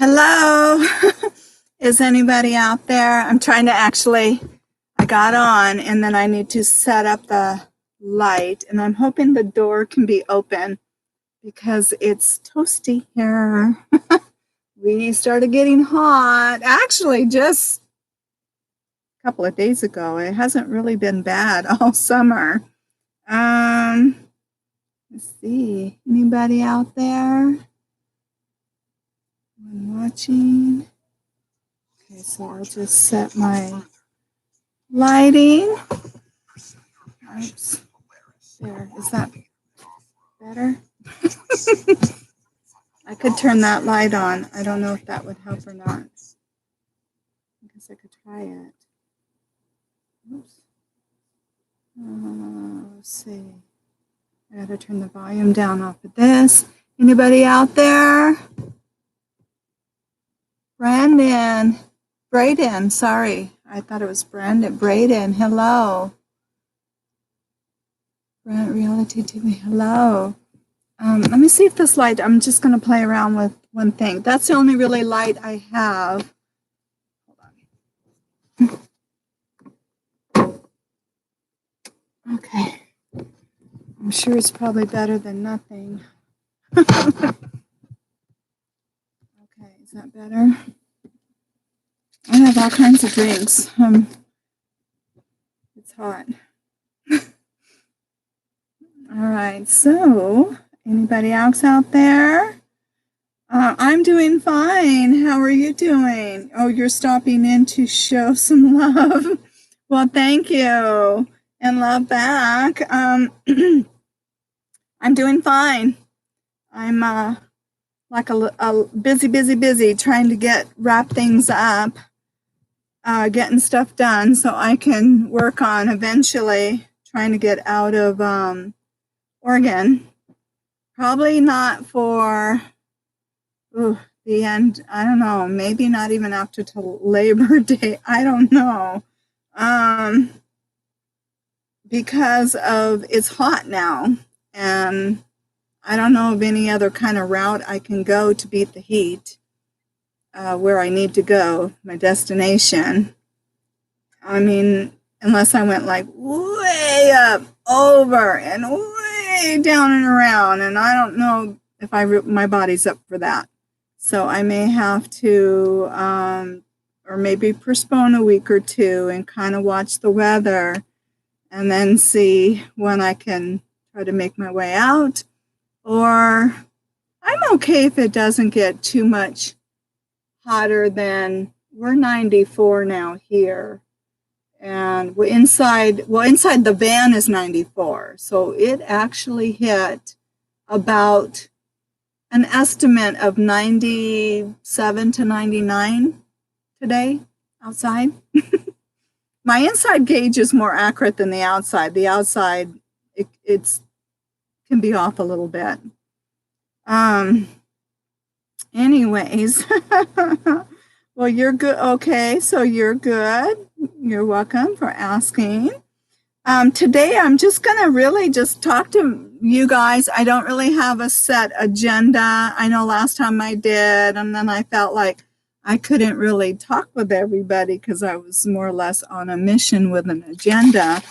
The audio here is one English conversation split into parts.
Hello, is anybody out there? I'm trying to I got on and then I need to set up the light and I'm hoping the door can be open because it's toasty here. We started getting hot, actually just a couple of days ago. It hasn't really been bad all summer. Let's see, anybody out there? I'm watching. Okay, so I'll just set my lighting. Oops. There, is that better? I could turn that light on. I don't know if that would help or not. I guess I could try it. Oops. Let's see. I gotta turn the volume down off of this. Anybody out there? Braden, sorry. I thought it was Brandon. Braden, hello. Brand Reality TV, hello. Let me see if this light, I'm just going to play around with one thing. That's the only really light I have. Hold on. Okay. I'm sure it's probably better than nothing. Okay, is that better? I have all kinds of drinks. It's hot. All right, so anybody else out there? I'm doing fine. How are you doing? Oh, you're stopping in to show some love. Well, thank you. And love back. I'm doing fine. I'm like a busy trying to wrap things up, getting stuff done so I can work on eventually trying to get out of Oregon. Probably not for the end. I don't know. Maybe not even after till Labor Day. I don't know. Because of it's hot now, and I don't know of any other kind of route I can go to beat the heat where I need to go, my destination. I mean, unless I went like way up, over, and way down and around, and I don't know if my body's up for that. So I may have to, or maybe postpone a week or two and kind of watch the weather and then see when I can try to make my way out. Or I'm okay if it doesn't get too much hotter than, we're 94 now here. And we're inside the van is 94. So it actually hit about an estimate of 97 to 99 today outside. My inside gauge is more accurate than the outside. The outside, it can be off a little bit. Anyways, well, you're good. Okay, so you're good. You're welcome for asking. Today, I'm just going to really just talk to you guys. I don't really have a set agenda. I know last time I did, and then I felt like I couldn't really talk with everybody because I was more or less on a mission with an agenda.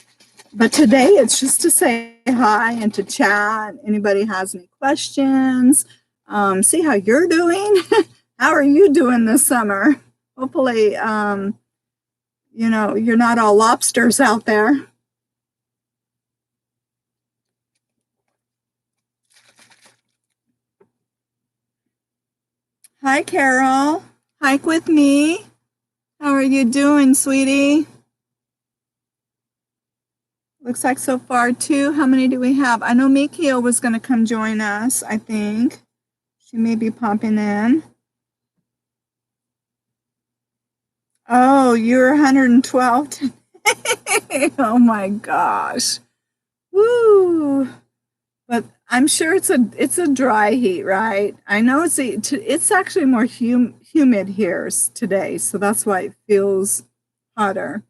But today it's just to say hi and to chat. Anybody has any questions? See how you're doing. How are you doing this summer? Hopefully, you know, you're not all lobsters out there. Hi, Carol. Hike with me. How are you doing, sweetie? Looks like so far 2. How many do we have? I know Mikio was going to come join us, I think. She may be popping in. Oh, you're 112 today. Oh my gosh. Woo. But I'm sure it's a dry heat, right? I know it's actually more humid here today, so that's why it feels hotter.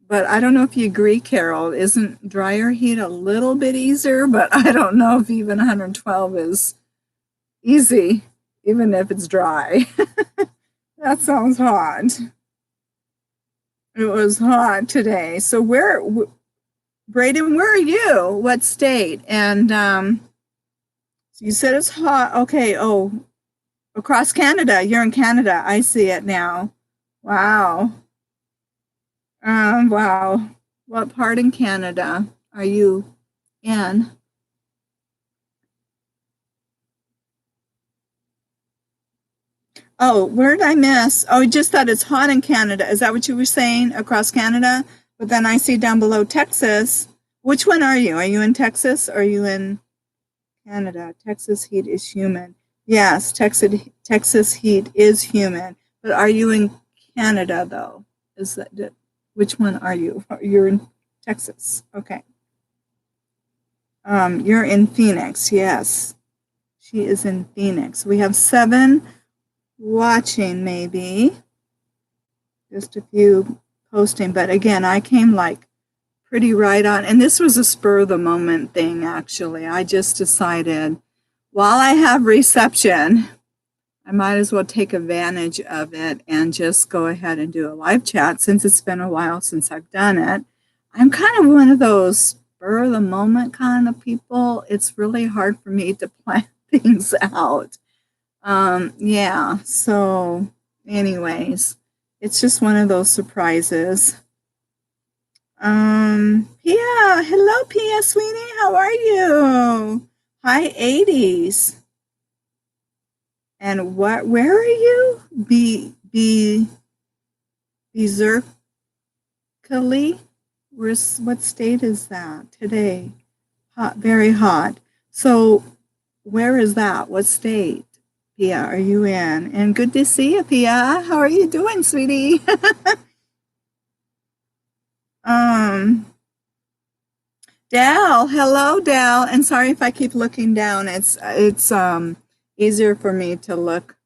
But I don't know if you agree, Carol. Isn't drier heat a little bit easier? But I don't know if even 112 is easy. even if it's dry. That sounds hot. It was hot today. So Braden, where are you? What state? And so you said it's hot. Okay. Oh, across Canada. You're in Canada. I see it now. Wow. Wow. What part in Canada are you in? Oh, where did I miss? Oh, I just thought it's hot in Canada. Is that what you were saying across Canada? But then I see down below Texas. Which one are you? Are you in Texas or are you in Canada? Texas heat is humid. Yes, Texas heat is humid. But are you in Canada though? Is that which one are you? You're in Texas. Okay. You're in Phoenix. Yes. She is in Phoenix. We have 7 watching maybe. Just a few posting, but again, I came like pretty right on, and this was a spur of the moment thing actually. I just decided while I have reception, I might as well take advantage of it and just go ahead and do a live chat since it's been a while since I've done it. I'm kind of one of those spur of the moment kind of people. It's really hard for me to plan things out. Yeah, so anyways, it's just one of those surprises. Pia, hello Pia, sweetie, how are you? High 80s. And where are you? Berserkly? What state is that today? Hot, very hot. So where is that? What state? Pia, are you in? And good to see you, Pia. How are you doing, sweetie? Dal, hello, Dal. And sorry if I keep looking down. It's easier for me to look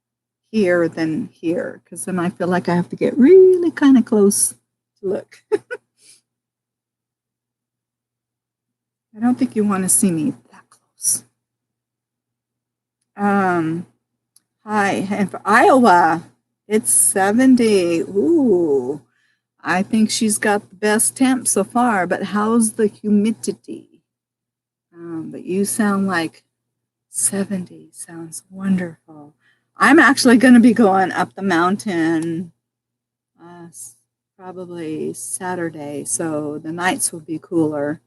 here than here because then I feel like I have to get really kind of close to look. I don't think you want to see me that close. Hi, and for Iowa, it's 70. Ooh, I think she's got the best temp so far, but how's the humidity? But you sound like 70. Sounds wonderful. I'm actually going to be going up the mountain probably Saturday, so the nights will be cooler.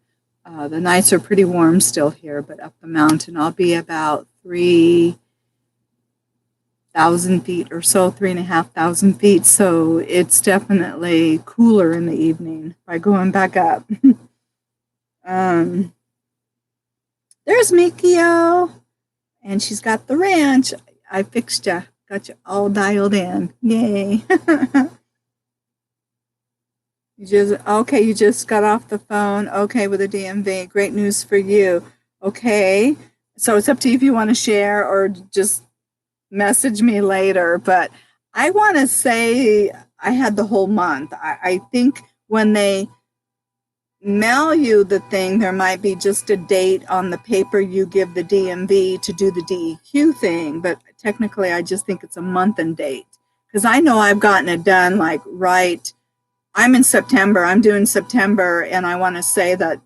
The nights are pretty warm still here, but up the mountain I'll be about 3,000 feet or so, 3,500 feet. So it's definitely cooler in the evening by going back up. There's Mikio, and she's got the ranch. I fixed you, got you all dialed in. Yay. You just got off the phone. Okay, with the DMV. Great news for you. Okay. So it's up to you if you want to share or just message me later. But I want to say I had the whole month. I think when they mail you the thing, there might be just a date on the paper you give the DMV to do the DEQ thing. But technically, I just think it's a month and date. Because I know I've gotten it done like right. I'm in September. I'm doing September, and I want to say that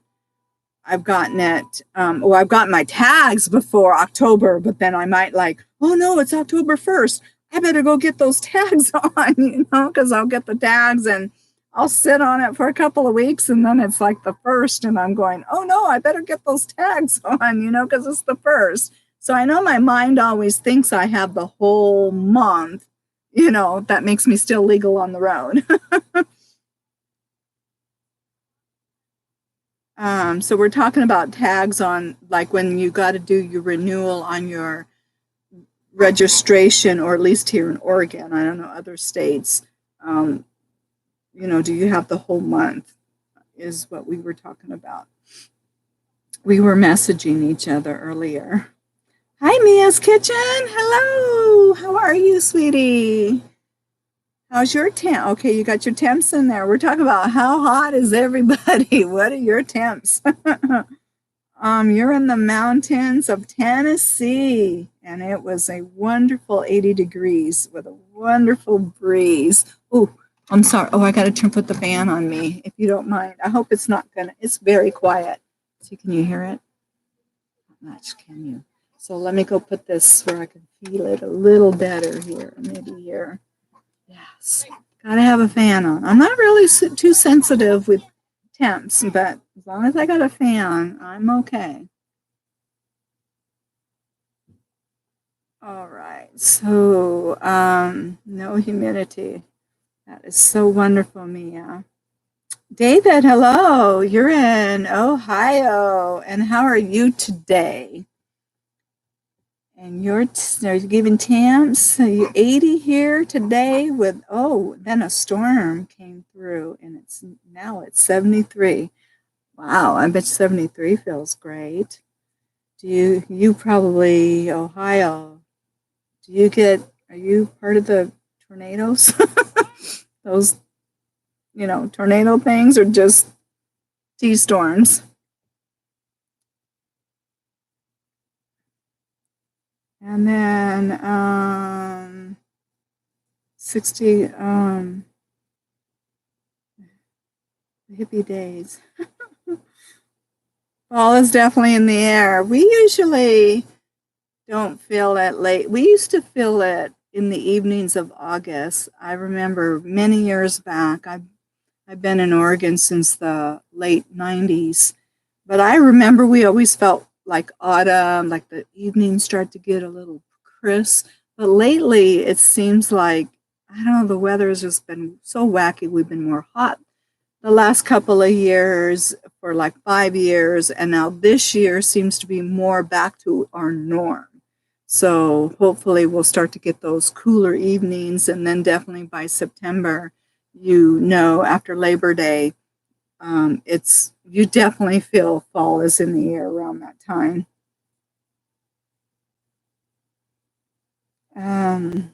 I've gotten it. I've gotten my tags before October, but then I might like, oh no, it's October 1st. I better go get those tags on, because I'll get the tags and I'll sit on it for a couple of weeks, and then it's like the 1st, and I'm going, oh no, I better get those tags on, because it's the 1st. So I know my mind always thinks I have the whole month, that makes me still legal on the road. So we're talking about tags on like when you got to do your renewal on your registration, or at least here in Oregon. I don't know other states. Do you have the whole month is what we were talking about. We were messaging each other earlier. Hi, Mia's Kitchen. Hello. How are you, sweetie? How's your temp? Okay, you got your temps in there. We're talking about how hot is everybody? What are your temps? You're in the mountains of Tennessee, and it was a wonderful 80 degrees with a wonderful breeze. Oh, I'm sorry. Oh, I got to put the fan on me, if you don't mind. I hope it's not gonna. It's very quiet. So can you hear it? Not much, can you? So let me go put this where I can feel it a little better here. Maybe here. Yes. Gotta have a fan on. I'm not really too sensitive with temps, but as long as I got a fan, I'm okay. All right. So, no humidity. That is so wonderful, Mia. David, hello. You're in Ohio. And how are you today? And you're giving temps. So you're 80 here today with, oh, then a storm came through and now it's 73. Wow, I bet 73 feels great. You probably, Ohio, are you part of the tornadoes? Those, tornado things or just T-storms? And then 60 hippie days. Fall is definitely in the air. We usually don't feel it late. We used to feel it in the evenings of August. I remember many years back. I've been in Oregon since the late 90s, but I remember we always felt like autumn, like the evenings start to get a little crisp. But lately, it seems like, I don't know, the weather has just been so wacky. We've been more hot the last couple of years for like 5 years, and now this year seems to be more back to our norm. So hopefully we'll start to get those cooler evenings, and then definitely by September, after Labor Day, you definitely feel fall is in the air around that time. Um,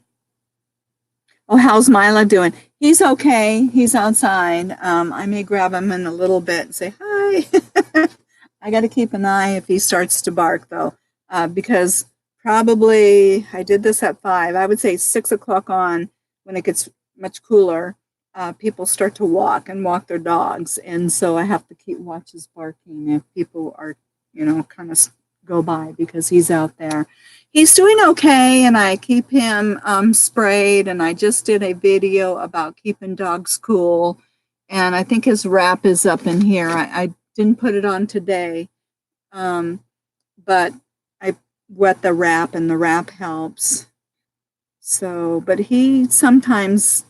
oh, how's Mila doing? He's okay. He's outside. I may grab him in a little bit and say hi. I got to keep an eye if he starts to bark though, because probably I did this at 5. I would say 6 o'clock on when it gets much cooler. People start to walk their dogs, and so I have to keep watch his barking if people are, kind of go by because he's out there. He's doing okay, and I keep him sprayed. And I just did a video about keeping dogs cool, and I think his wrap is up in here. I didn't put it on today, but I wet the wrap, and the wrap helps. So, but he sometimes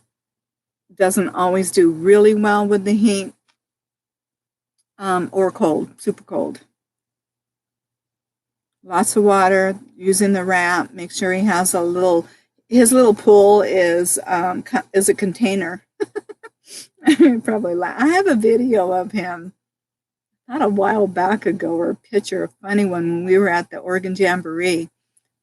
doesn't always do really well with the heat or cold, super cold. Lots of water, using the wrap. Make sure he has his little pool is a container. Probably I have a video of him not a while back ago, or a picture, a funny one, when we were at the Oregon Jamboree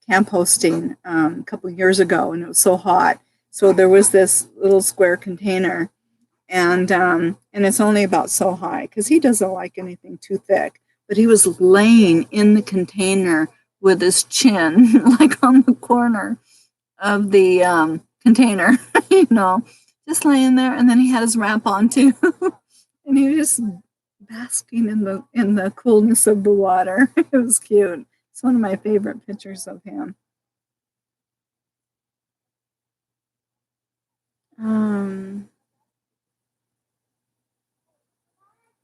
camp hosting a couple years ago, and it was so hot. So there was this little square container, and it's only about so high because he doesn't like anything too thick. But he was laying in the container with his chin like on the corner of the container, just laying there. And then he had his wrap on too, and he was just basking in the coolness of the water. It was cute. It's one of my favorite pictures of him.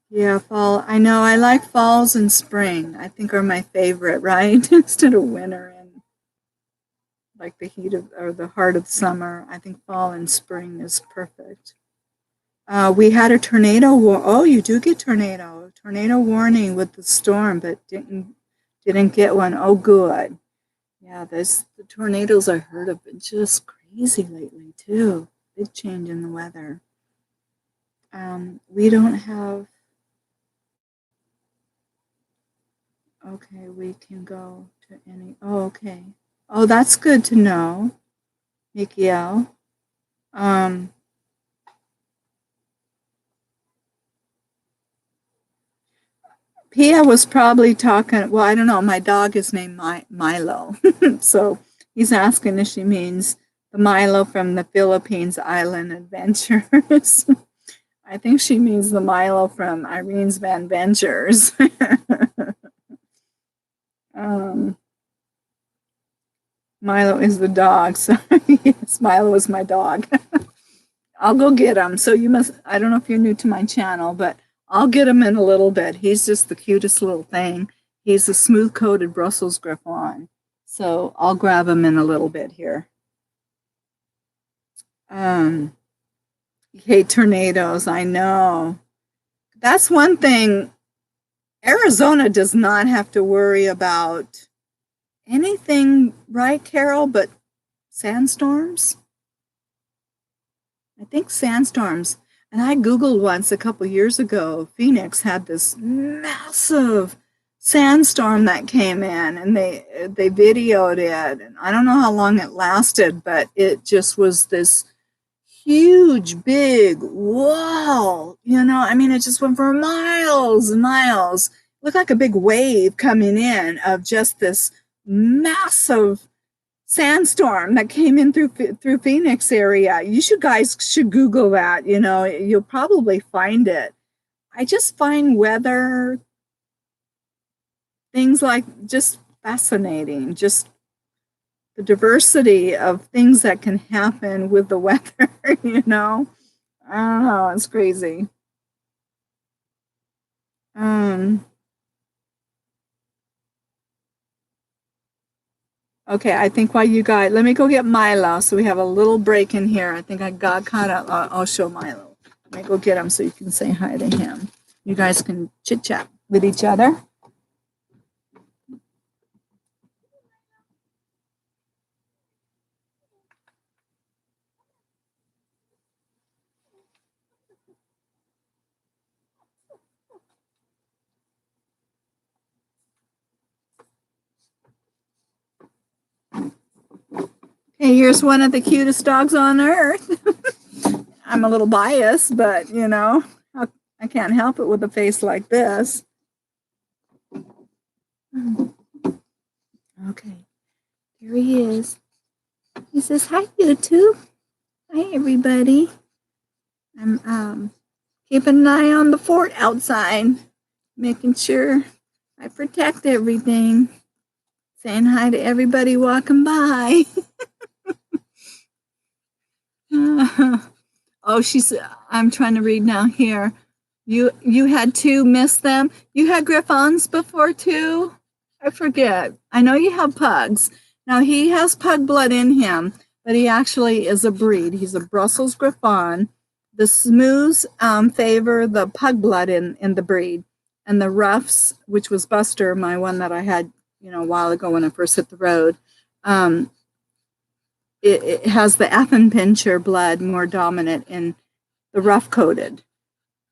Yeah, fall. I know. I like falls and spring. I think are my favorite, right? Instead of winter and like the heat of or the heart of summer. I think fall and spring is perfect. We had a tornado. Oh, you do get tornado warning with the storm, but didn't get one. Oh, good. Yeah, the tornadoes I heard have been just crazy lately too. Big change in the weather. We don't have. Okay, we can go to any. Oh, okay. Oh, that's good to know, Mikiel. Um, Pia was probably talking, well, I don't know, my dog is named Milo. So he's asking if she means the Milo from the Philippines Island Adventures. I think she means the Milo from Irene's Van Ventures. Milo is the dog. So yes, Milo is my dog. I'll go get him. So you must, I don't know if you're new to my channel, but I'll get him in a little bit. He's just the cutest little thing. He's a smooth-coated Brussels Griffon. So I'll grab him in a little bit here. Hate tornadoes, I know. That's one thing. Arizona does not have to worry about anything, right, Carol, but sandstorms? I think sandstorms. And I Googled once a couple years ago, Phoenix had this massive sandstorm that came in, and they videoed it. And I don't know how long it lasted, but it just was this huge, big wall. You know, I mean, it just went for miles and miles. It looked like a big wave coming in of just this massive sandstorm that came in through Phoenix area. You guys should Google that. You know, you'll probably find it. I just find weather things like just fascinating. Just the diversity of things that can happen with the weather. You know, I don't know. It's crazy. Okay, I think while you guys, let me go get Milo. So we have a little break in here. I think I got caught up. I'll show Milo. Let me go get him so you can say hi to him. You guys can chit chat with each other. Okay, here's one of the cutest dogs on earth. I'm a little biased, but you know, I can't help it with a face like this. Okay, here he is. He says, hi, YouTube. Hi, everybody. I'm keeping an eye on the fort outside, making sure I protect everything. Saying hi to everybody walking by. Oh, I'm trying to read now here. You had two, missed them. You had Griffons before too? I forget. I know you have pugs. Now he has pug blood in him, but he actually is a breed. He's a Brussels Griffon. The smooths favor the pug blood in the breed. And the roughs, which was Buster, my one that I had, you know, a while ago when I first hit the road, it has the Affenpinscher blood more dominant in the rough-coated.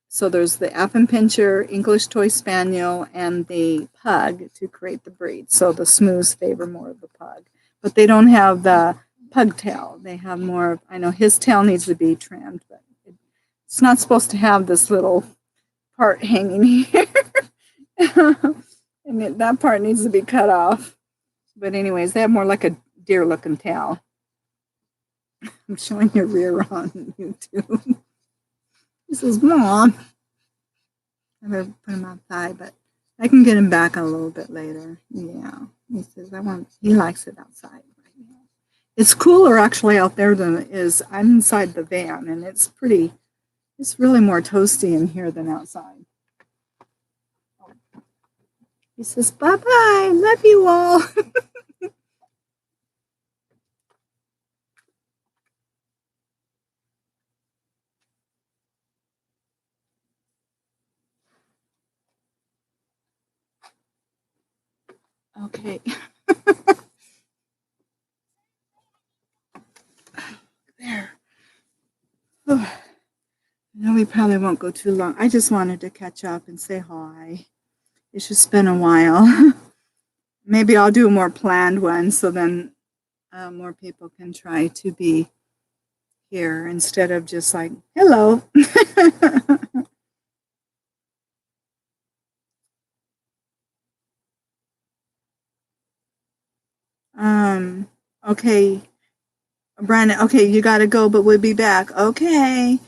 So there's the Affenpinscher, English Toy Spaniel, and the pug to create the breed. So the smooths favor more of the pug. But they don't have the pug tail. They have more of, I know his tail needs to be trimmed, but it's not supposed to have this little part hanging here. And that part needs to be cut off. But anyways, they have more like a deer-looking tail. I'm showing your rear on YouTube. He says, Mom. I'm going to put him outside, but I can get him back a little bit later. Yeah. He says, he likes it outside right now. It's cooler actually out there than it is. I'm inside the van, and it's really more toasty in here than outside. He says, bye-bye. Love you all. Okay. There. Oh. No, we probably won't go too long. I just wanted to catch up and say hi. It's just been a while. Maybe I'll do a more planned one so then more people can try to be here instead of just like, hello. Okay, Brandon, okay, you gotta go, but we'll be back. Okay.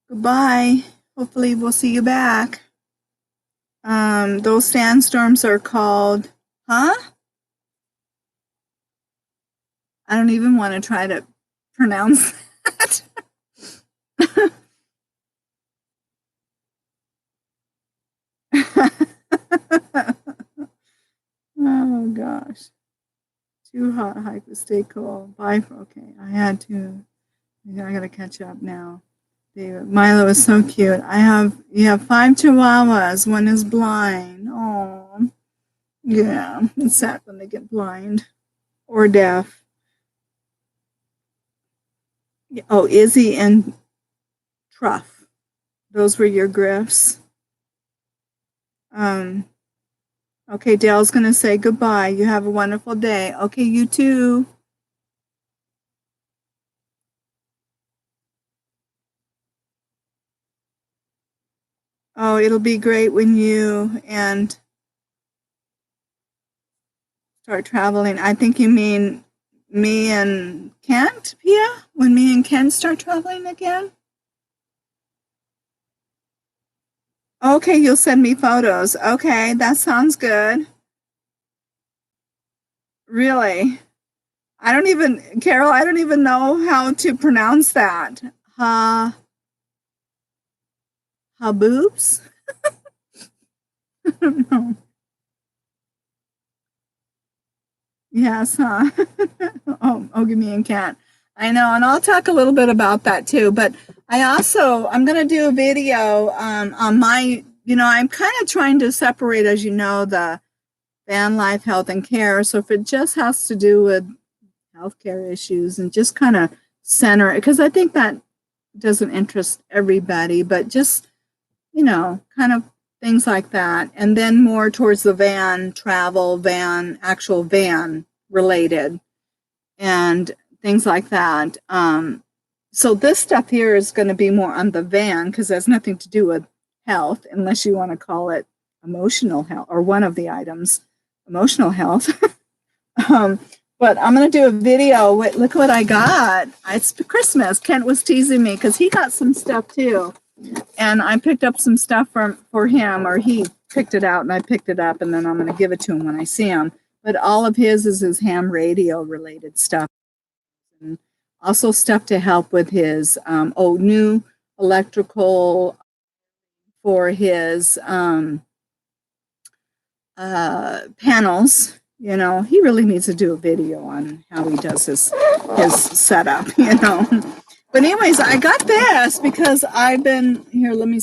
Goodbye. Hopefully we'll see you back. Those sandstorms are called, huh? I don't even want to try to pronounce that. Oh gosh. Too hot, hike to stay cool. Bye. Okay, I had to. I gotta catch up now. David, Milo is so cute. You have 5 chihuahuas. One is blind. Oh, yeah. It's sad when they get blind or deaf. Oh, Izzy and Truff. Those were your grifts. Okay, Dale's gonna say goodbye. You have a wonderful day. Okay, you too. Oh, it'll be great when you and start traveling. I think you mean me and Kent, Pia? When me and Kent start traveling again? Okay, you'll send me photos. Okay, that sounds good. Really? Carol, I don't even know how to pronounce that. Boobs? I don't know. Yes, huh? Oh, give me and Cat. I know, and I'll talk a little bit about that too. But I'm going to do a video on my, I'm kind of trying to separate, as you know, the van life, health, and care. So if it just has to do with healthcare issues and just kind of center it, because I think that doesn't interest everybody, but just, kind of things like that. And then more towards the van, actual van related and things like that. So this stuff here is going to be more on the van because it has nothing to do with health, unless you want to call it emotional health or one of the items, emotional health. But I'm going to do a video. Look what I got. It's Christmas. Kent was teasing me because he got some stuff too. And I picked up some stuff for him, or he picked it out and I picked it up, and then I'm going to give it to him when I see him. But all of his is his ham radio related stuff. And also stuff to help with his, new electrical for his panels. He really needs to do a video on how he does his setup, But anyways, I got this because I've been here. Let me.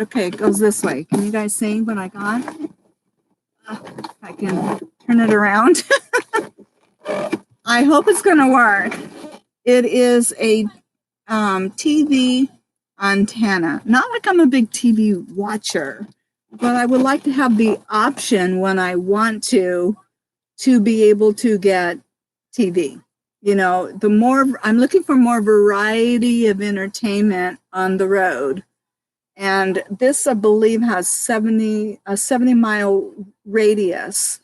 Okay, it goes this way. Can you guys see what I got? If I can turn it around. I hope it's going to work. It is a TV antenna. Not like I'm a big TV watcher, but I would like to have the option when I want to be able to get TV. I'm looking for more variety of entertainment on the road. And this, I believe, has a 70-mile radius,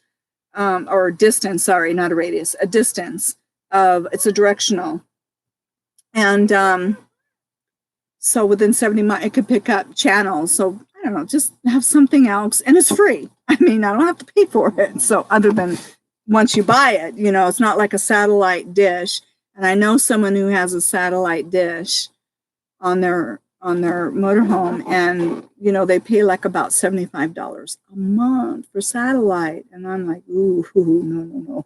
or distance, sorry, not a radius, a distance it's a directional. And so within 70 miles, it could pick up channels. So I don't know, just have something else. And it's free. I mean, I don't have to pay for it. So other than once you buy it, it's not like a satellite dish. And I know someone who has a satellite dish on their motorhome, and they pay like about $75 a month for satellite. And I'm like, ooh, no.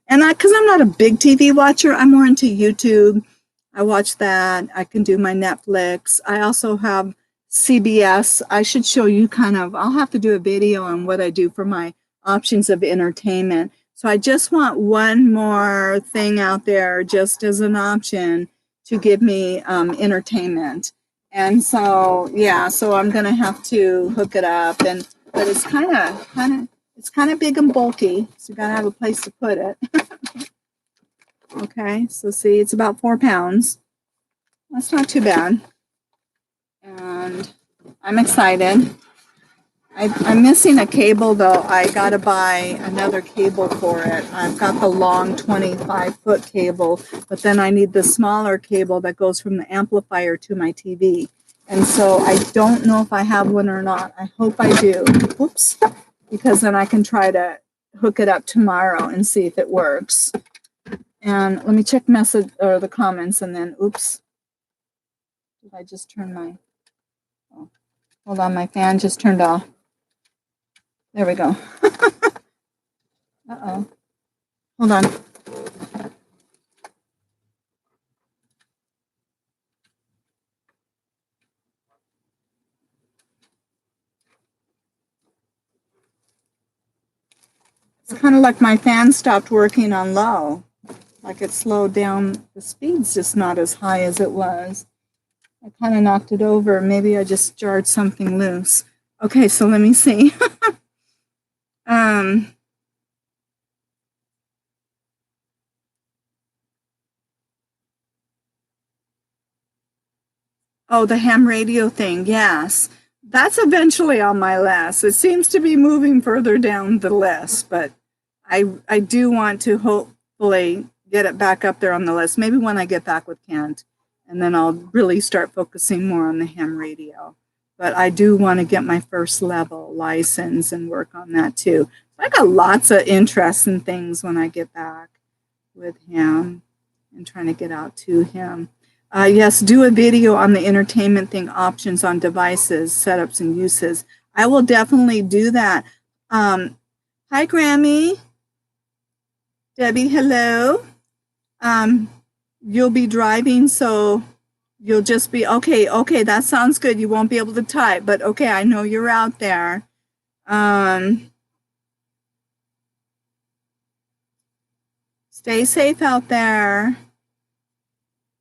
And because I'm not a big TV watcher, I'm more into YouTube. I watch that. I can do my Netflix. I also have CBS. I should show you I'll have to do a video on what I do for my options of entertainment. So I just want one more thing out there just as an option to give me entertainment. And so, yeah, so I'm going to have to hook it up. But it's kind of big and bulky. So you got to have a place to put it. Okay, so see, it's about 4 pounds. That's not too bad. And I'm excited. I'm missing a cable though. I gotta buy another cable for it. I've got the long 25-foot cable, but then I need the smaller cable that goes from the amplifier to my TV. And so I don't know if I have one or not. I hope I do. Oops. Because then I can try to hook it up tomorrow and see if it works. And let me check message or the comments and then, oops. Did I just turn my, oh, hold on, my fan just turned off. There we go. Uh-oh. Hold on. It's kind of like my fan stopped working on low. Like it slowed down. The speed's just not as high as it was. I kind of knocked it over. Maybe I just jarred something loose. Okay, so let me see. Oh, the ham radio thing, yes. That's eventually on my list. It seems to be moving further down the list, but I do want to hopefully get it back up there on the list. Maybe when I get back with Kent, and then I'll really start focusing more on the ham radio. But I do want to get my first level license and work on that too. I got lots of interest in things when I get back with him and trying to get out to him. Yes, do a video on the entertainment thing, options on devices, setups, and uses. I will definitely do that. Hi, Grammy. Debbie, hello. You'll be driving, so you'll just be, okay, that sounds good. You won't be able to type, but okay, I know you're out there. Stay safe out there.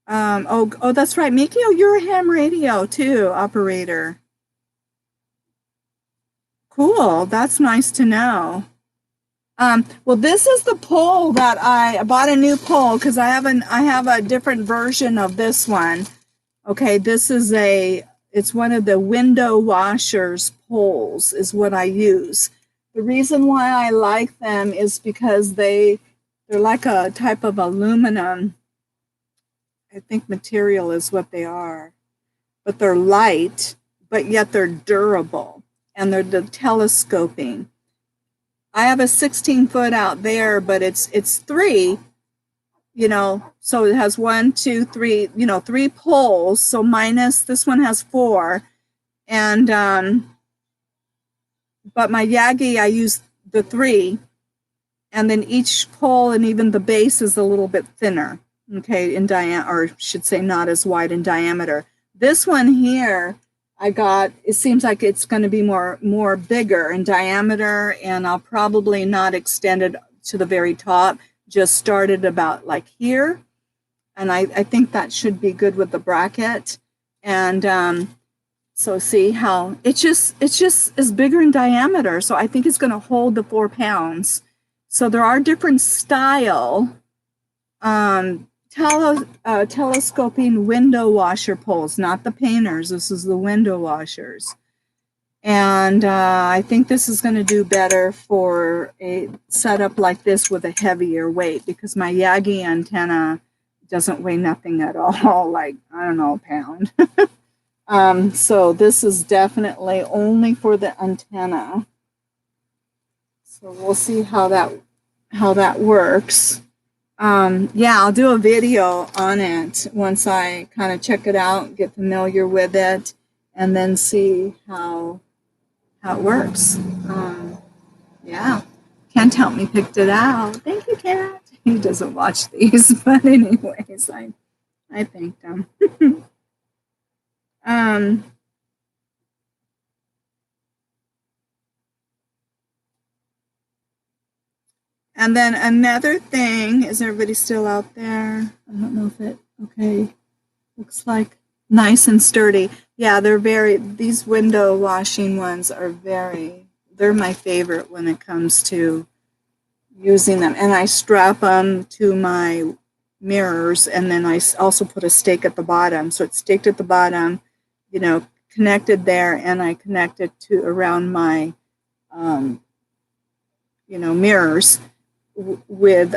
Oh, that's right. Mikio, you're a ham radio too, operator. Cool. That's nice to know. Well, this is the pole that I bought a new pole because I have a different version of this one. Okay, this is it's one of the window washers poles is what I use. The reason why I like them is because they're like a type of aluminum. I think material is what they are, but they're light, but yet they're durable, and they're the telescoping. I have a 16-foot out there, but it's 3, so it has 1, 2, 3, 3 poles. So minus this one has 4, and but my Yagi I use the 3, and then each pole and even the base is a little bit thinner. Okay, in diameter, or should say not as wide in diameter. This one here, it seems like it's going to be more bigger in diameter, and I'll probably not extend it to the very top, just start it about like here. And I think that should be good with the bracket. And so see how it's just is bigger in diameter. So I think it's going to hold the 4 pounds. So there are different style telescoping window washer poles, not the painters. This is the window washers. And I think this is going to do better for a setup like this with a heavier weight because my Yagi antenna doesn't weigh nothing at all, like, I don't know, a pound. So this is definitely only for the antenna. So we'll see how that works. Yeah, I'll do a video on it once I kind of check it out, get familiar with it, and then see how it works. Yeah, Kent helped me picked it out. Thank you, Kent. He doesn't watch these, but anyways, I thanked him. And then another thing, is everybody still out there? I don't know if okay, looks like nice and sturdy. Yeah, these window washing ones are they're my favorite when it comes to using them. And I strap them to my mirrors, and then I also put a stake at the bottom. So it's staked at the bottom, connected there, and I connected to around my, mirrors with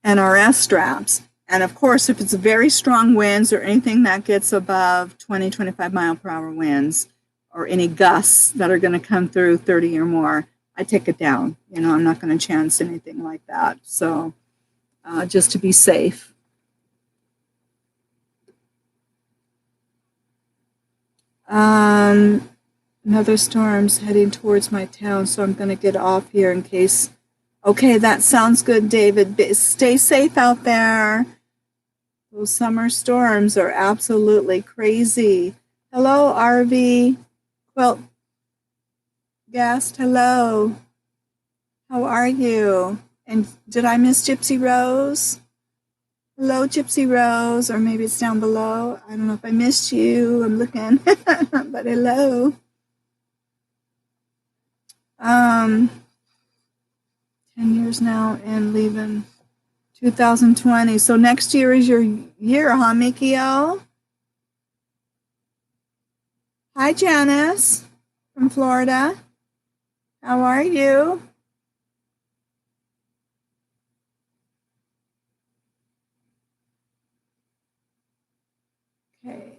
NRS straps. And of course, if it's very strong winds or anything that gets above 20, 25 mile per hour winds, or any gusts that are going to come through 30 or more, I take it down. I'm not going to chance anything like that. So just to be safe. Another storm's heading towards my town, so I'm going to get off here in case. Okay, that sounds good, David. Stay safe out there. Those summer storms are absolutely crazy. Hello, RV. Quilt guest, hello. How are you? And did I miss Gypsy Rose? Hello, Gypsy Rose, or maybe it's down below. I don't know if I missed you. I'm looking, but hello. 10 years now and leaving 2020. So next year is your year, huh, Mikio? Hi, Janice from Florida. How are you? Okay.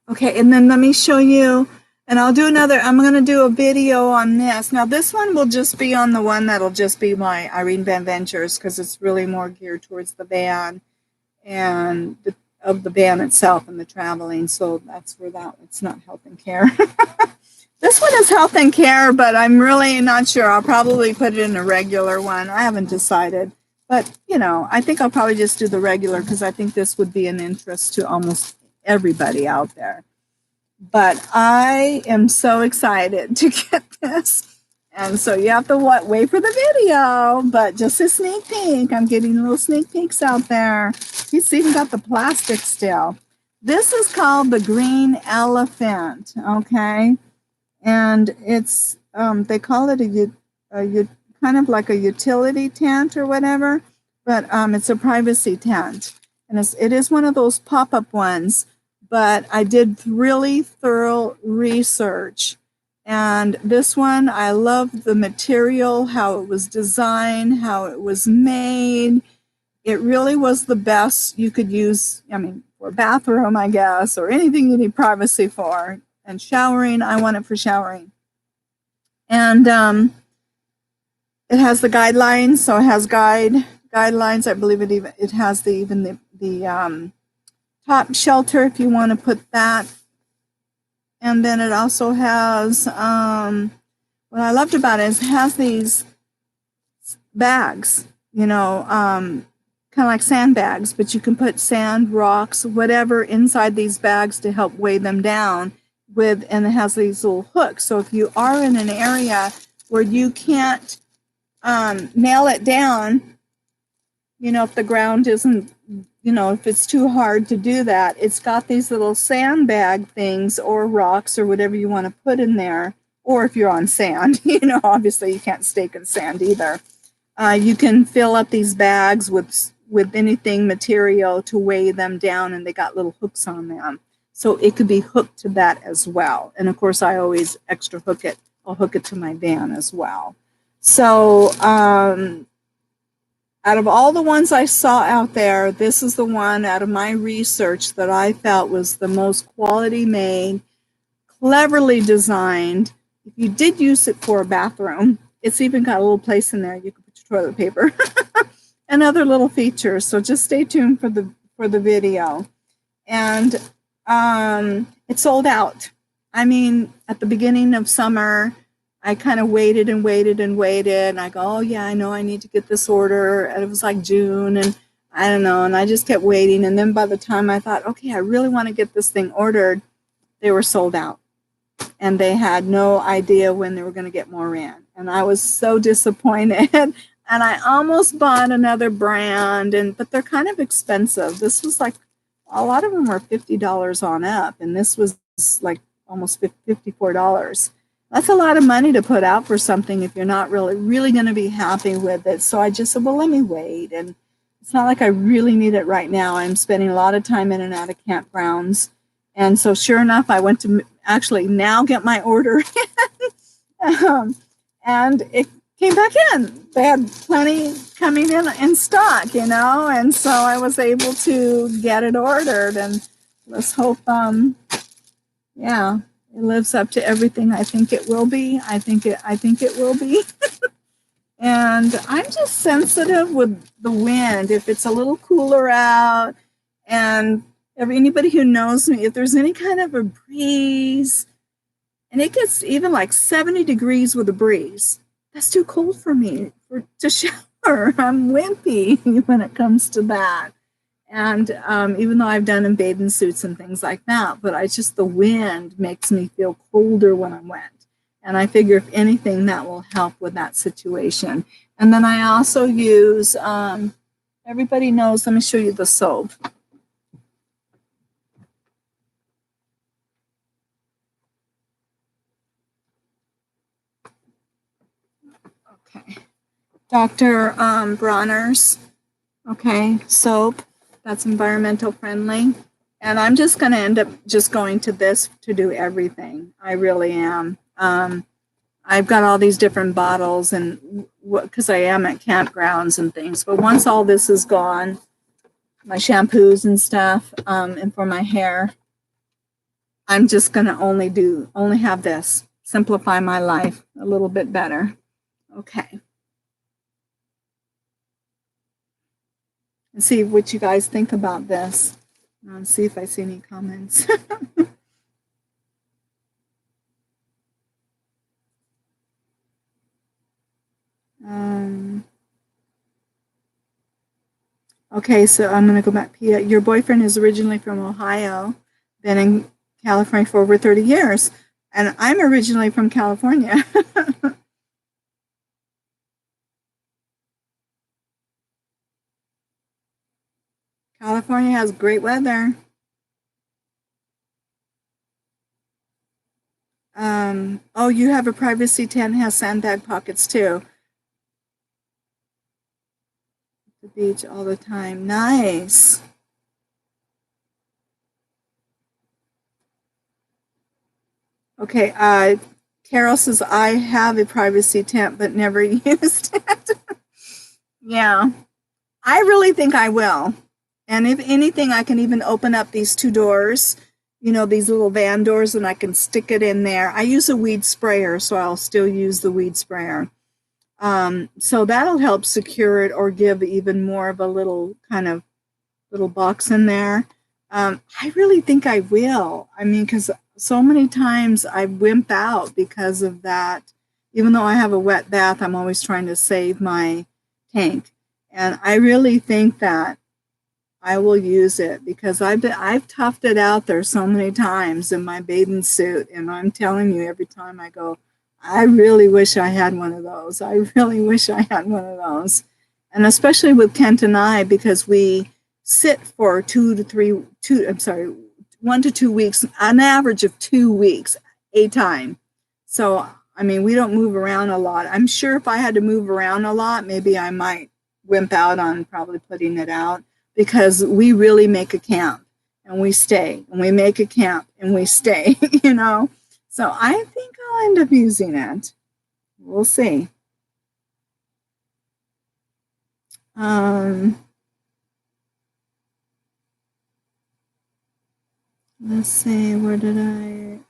Okay, and then let me show you, and I'll do another, I'm going to do a video on this. Now, this one will just be on the one that'll just be my Irene Van Ventures, because it's really more geared towards the van and of the van itself and the traveling. So that's where it's not health and care. This one is health and care, but I'm really not sure. I'll probably put it in a regular one. I haven't decided. But, I think I'll probably just do the regular because I think this would be an interest to almost everybody out there. But I am so excited to get this. And so you have to wait for the video, but just a sneak peek. I'm getting little sneak peeks out there. He's even got the plastic still. This is called the Green Elephant, okay? And it's, they call it a kind of like a utility tent or whatever, but it's a privacy tent. And it is one of those pop-up ones, but I did really thorough research. And this one, I love the material, how it was designed, how it was made. It really was the best you could use, for a bathroom, I guess, or anything you need privacy for. And showering, I want it for showering. And it has the guidelines, so it has guidelines. I believe it has even the top shelter if you want to put that. And then it also has, what I loved about it is it has these bags, kind of like sandbags, but you can put sand, rocks, whatever inside these bags to help weigh them down and it has these little hooks. So if you are in an area where you can't nail it down, if the ground isn't, if it's too hard to do that, it's got these little sandbag things or rocks or whatever you want to put in there. Or if you're on sand, obviously you can't stake in sand either. You can fill up these bags with anything material to weigh them down, and they got little hooks on them. So it could be hooked to that as well. And of course, I always extra hook it. I'll hook it to my van as well. So out of all the ones I saw out there, this is the one out of my research that I felt was the most quality made, cleverly designed. If you did use it for a bathroom, it's even got a little place in there you can put your toilet paper and other little features. So just stay tuned for the video. And it sold out. At the beginning of summer, I kind of waited and waited and waited. And I go, oh, yeah, I know I need to get this order. And it was like June, and I don't know. And I just kept waiting. And then by the time I thought, okay, I really want to get this thing ordered, they were sold out. And they had no idea when they were going to get more in. And I was so disappointed. And I almost bought another brand, but they're kind of expensive. This was like, a lot of them were $50 on up. And this was like almost $54. That's a lot of money to put out for something if you're not really going to be happy with it. So I just said, well, let me wait. And it's not like I really need it right now. I'm spending a lot of time in and out of campgrounds. And so sure enough, I went to actually now get my order and it came back in. They had plenty coming in stock, you know, and so I was able to get it ordered, and let's hope, yeah, it lives up to everything I think it will be. I think it will be. And I'm just sensitive with the wind. If it's a little cooler out, and anybody who knows me, if there's any kind of a breeze, and it gets even like 70 degrees with a breeze, that's too cold for me to shower. I'm wimpy when it comes to that. And even though I've done in bathing suits and things like that, but the wind makes me feel colder when I'm wet. And I figure if anything, that will help with that situation. And then I also use, everybody knows, let me show you the soap. Okay. Dr. Bronner's, okay, soap. That's environmental friendly. And I'm just going to end up just going to this to do everything. I really am. I've got all these different bottles, and because I am at campgrounds and things. But once all this is gone, my shampoos and stuff, and for my hair, I'm just going to only have this. Simplify my life a little bit better. Okay. And see what you guys think about this. See if I see any comments. Okay, so I'm going to go back. Pia, your boyfriend is originally from Ohio, been in California for over 30 years, and I'm originally from California. California has great weather. Oh, you have a privacy tent, has sandbag pockets too. The beach all the time. Nice. Okay, Carol says, I have a privacy tent but never used it. Yeah, I really think I will. And if anything, I can even open up these two doors, you know, these little van doors, and I can stick it in there. I use a weed sprayer, so I'll still use the weed sprayer. So that'll help secure it or give even more of a little kind of little box in there. I really think I will. I mean, because so many times I wimp out because of that. Even though I have a wet bath, I'm always trying to save my tank. And I really think that I will use it because I've toughed it out there so many times in my bathing suit. And I'm telling you, every time I go, I really wish I had one of those. I really wish I had one of those. And especially with Kent and I, because we sit for 1 to 2 weeks, an average of 2 weeks a time. So, I mean, we don't move around a lot. I'm sure if I had to move around a lot, maybe I might wimp out on probably putting it out, because we really make a camp and we stay, and we make a camp and we stay, you know. So I think I'll end up using it. We'll see. Let's see, where did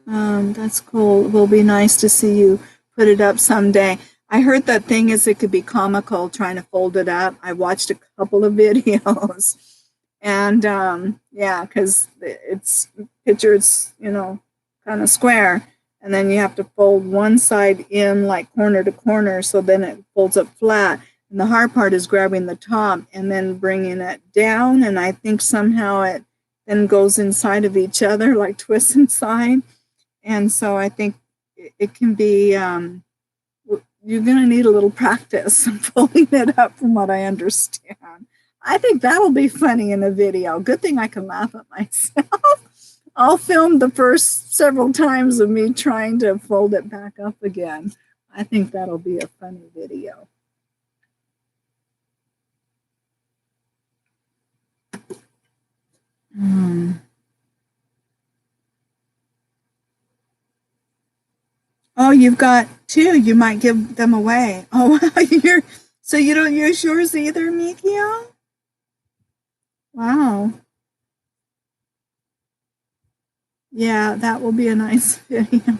that's cool. It will be nice to see you put it up someday. I heard that thing is it could be comical trying to fold it up. I watched a couple of videos, and yeah, because it's pictured, you know, kind of square, and then you have to fold one side in like corner to corner, so then it folds up flat. And the hard part is grabbing the top and then bringing it down, and I think somehow it then goes inside of each other, like twists inside. And so I think it can be, you're going to need a little practice folding it up, from what I understand. I think that'll be funny in a video. Good thing I can laugh at myself. I'll film the first several times of me trying to fold it back up again. I think that'll be a funny video. Um, oh, you've got two. You might give them away. Oh, so you don't use yours either, Mikio? Wow. Yeah, that will be a nice video.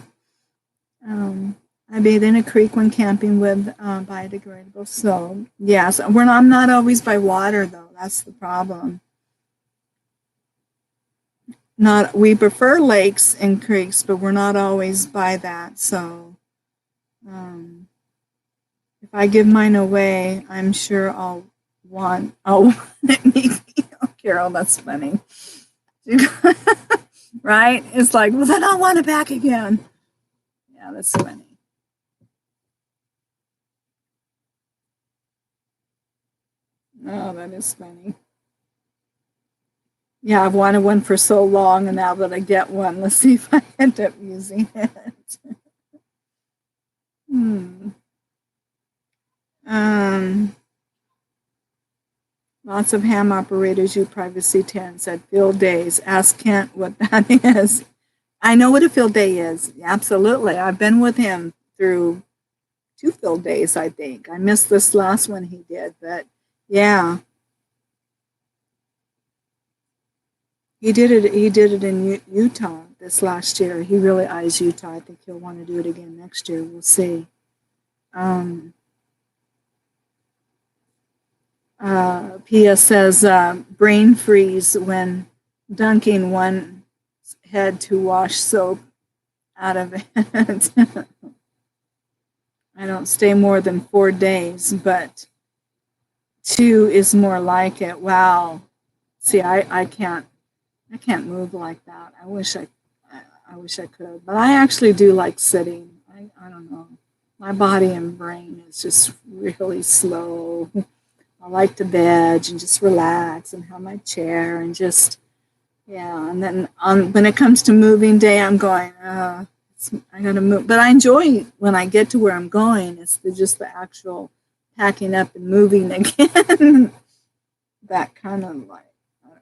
I bathe in a creek when camping with biodegradable soap. Yes, I'm not always by water though. That's the problem. Not we prefer lakes and creeks, but we're not always by that. So um, if I give mine away, I'm sure I'll want it. Oh, Carol, that's funny. Right? It's like, well, then I want it back again. Yeah, that's funny. Oh, that is funny. Yeah, I've wanted one for so long, and now that I get one, let's see if I end up using it. Hmm. Um, Lots of ham operators use privacy tents at field days. Ask Kent what that is. I know what a field day is. Absolutely. I've been with him through 2 field days, I think. I missed this last one he did, but yeah. He did it in Utah this last year. He really eyes Utah. I think he'll want to do it again next year. We'll see. Pia says brain freeze when dunking one head to wash soap out of it. I don't stay more than 4 days, but 2 is more like it. Wow. See, I can't move like that. I wish I could, but I actually do like sitting. I don't know. My body and brain is just really slow. I like to veg and just relax and have my chair and just, yeah. And then when it comes to moving day, I'm going, I gotta move. But I enjoy when I get to where I'm going. It's just the actual packing up and moving again. That kind of like,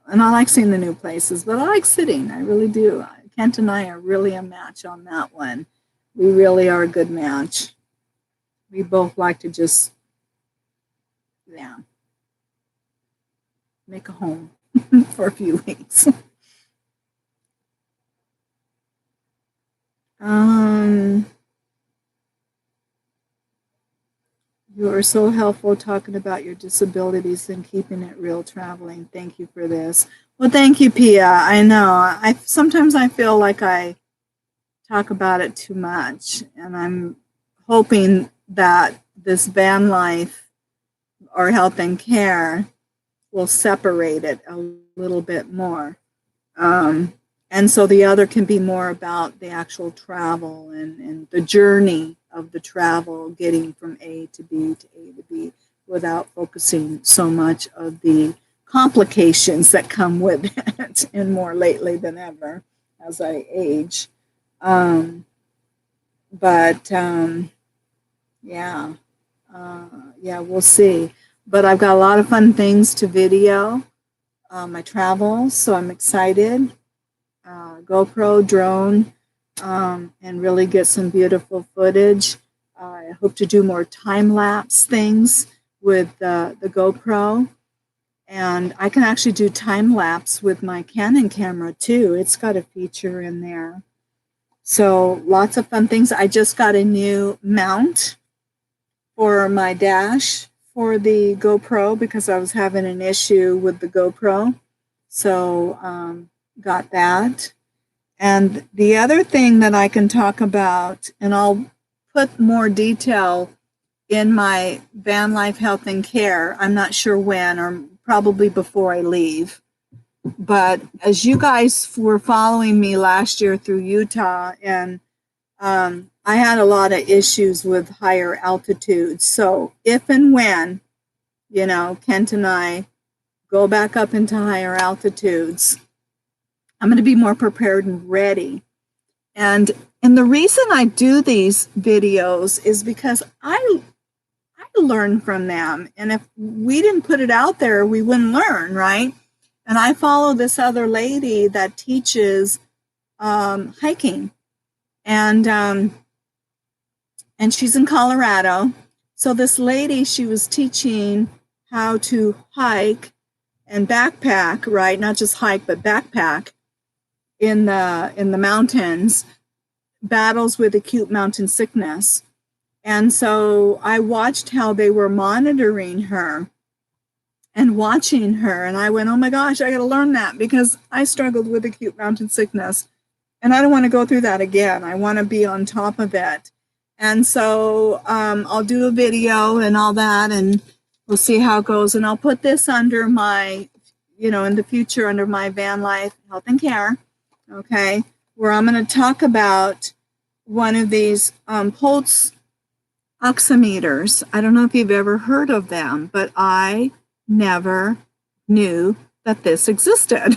and I like seeing the new places, but I like sitting. I really do. Kent and I are really a match on that one. We really are a good match. We both like to just, yeah, make a home for a few weeks. You are so helpful talking about your disabilities and keeping it real traveling. Thank you for this. Well, thank you, Pia. I know. Sometimes I feel like I talk about it too much, and I'm hoping that this van life or health and care will separate it a little bit more. And so the other can be more about the actual travel and the journey of the travel, getting from A to B to A to B, without focusing so much of the complications that come with it, and more lately than ever as I age. Yeah, we'll see. But I've got a lot of fun things to video my travels, so I'm excited. GoPro, drone, and really get some beautiful footage. I hope to do more time-lapse things with the GoPro. And I can actually do time-lapse with my Canon camera too. It's got a feature in there. So lots of fun things. I just got a new mount for my dash for the GoPro because I was having an issue with the GoPro. So got that. And the other thing that I can talk about, and I'll put more detail in my van life health and care, I'm not sure when, or probably before I leave. But as you guys were following me last year through Utah, and I had a lot of issues with higher altitudes. So if and when, Kent and I go back up into higher altitudes, I'm going to be more prepared and ready. And the reason I do these videos is because I learn from them. And if we didn't put it out there, we wouldn't learn, right? And I follow this other lady that teaches hiking, and she's in Colorado. So this lady, she was teaching how to hike and backpack, right? Not just hike, but backpack in the mountains, battles with acute mountain sickness. And so I watched how they were monitoring her and watching her. And I went, oh my gosh, I got to learn that, because I struggled with acute mountain sickness. And I don't want to go through that again. I want to be on top of it. And so I'll do a video and all that, and we'll see how it goes. And I'll put this under my, in the future, under my van life, health and care, okay, where I'm going to talk about one of these pulse oximeters. I don't know if you've ever heard of them, but I never knew that this existed.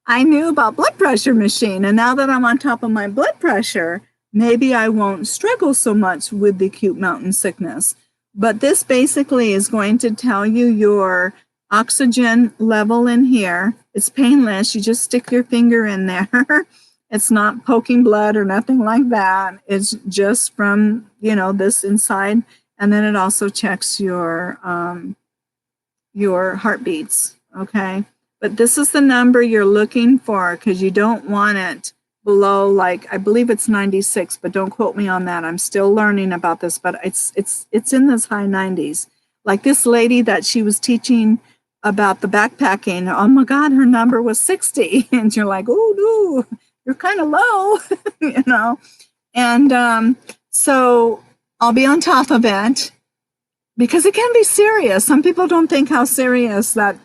I knew about blood pressure machine, and now that I'm on top of my blood pressure, maybe I won't struggle so much with the acute mountain sickness. But this basically is going to tell you your oxygen level in here. It's painless. You just stick your finger in there. It's not poking blood or nothing like that. It's just from, this inside. And then it also checks your heartbeats, okay? But this is the number you're looking for, because you don't want it below, like, I believe it's 96, but don't quote me on that. I'm still learning about this, but it's in this high 90s. Like this lady that she was teaching about the backpacking, oh my God, her number was 60. And you're like, oh no, you're kind of low, And so I'll be on top of it, because it can be serious. Some people don't think how serious that,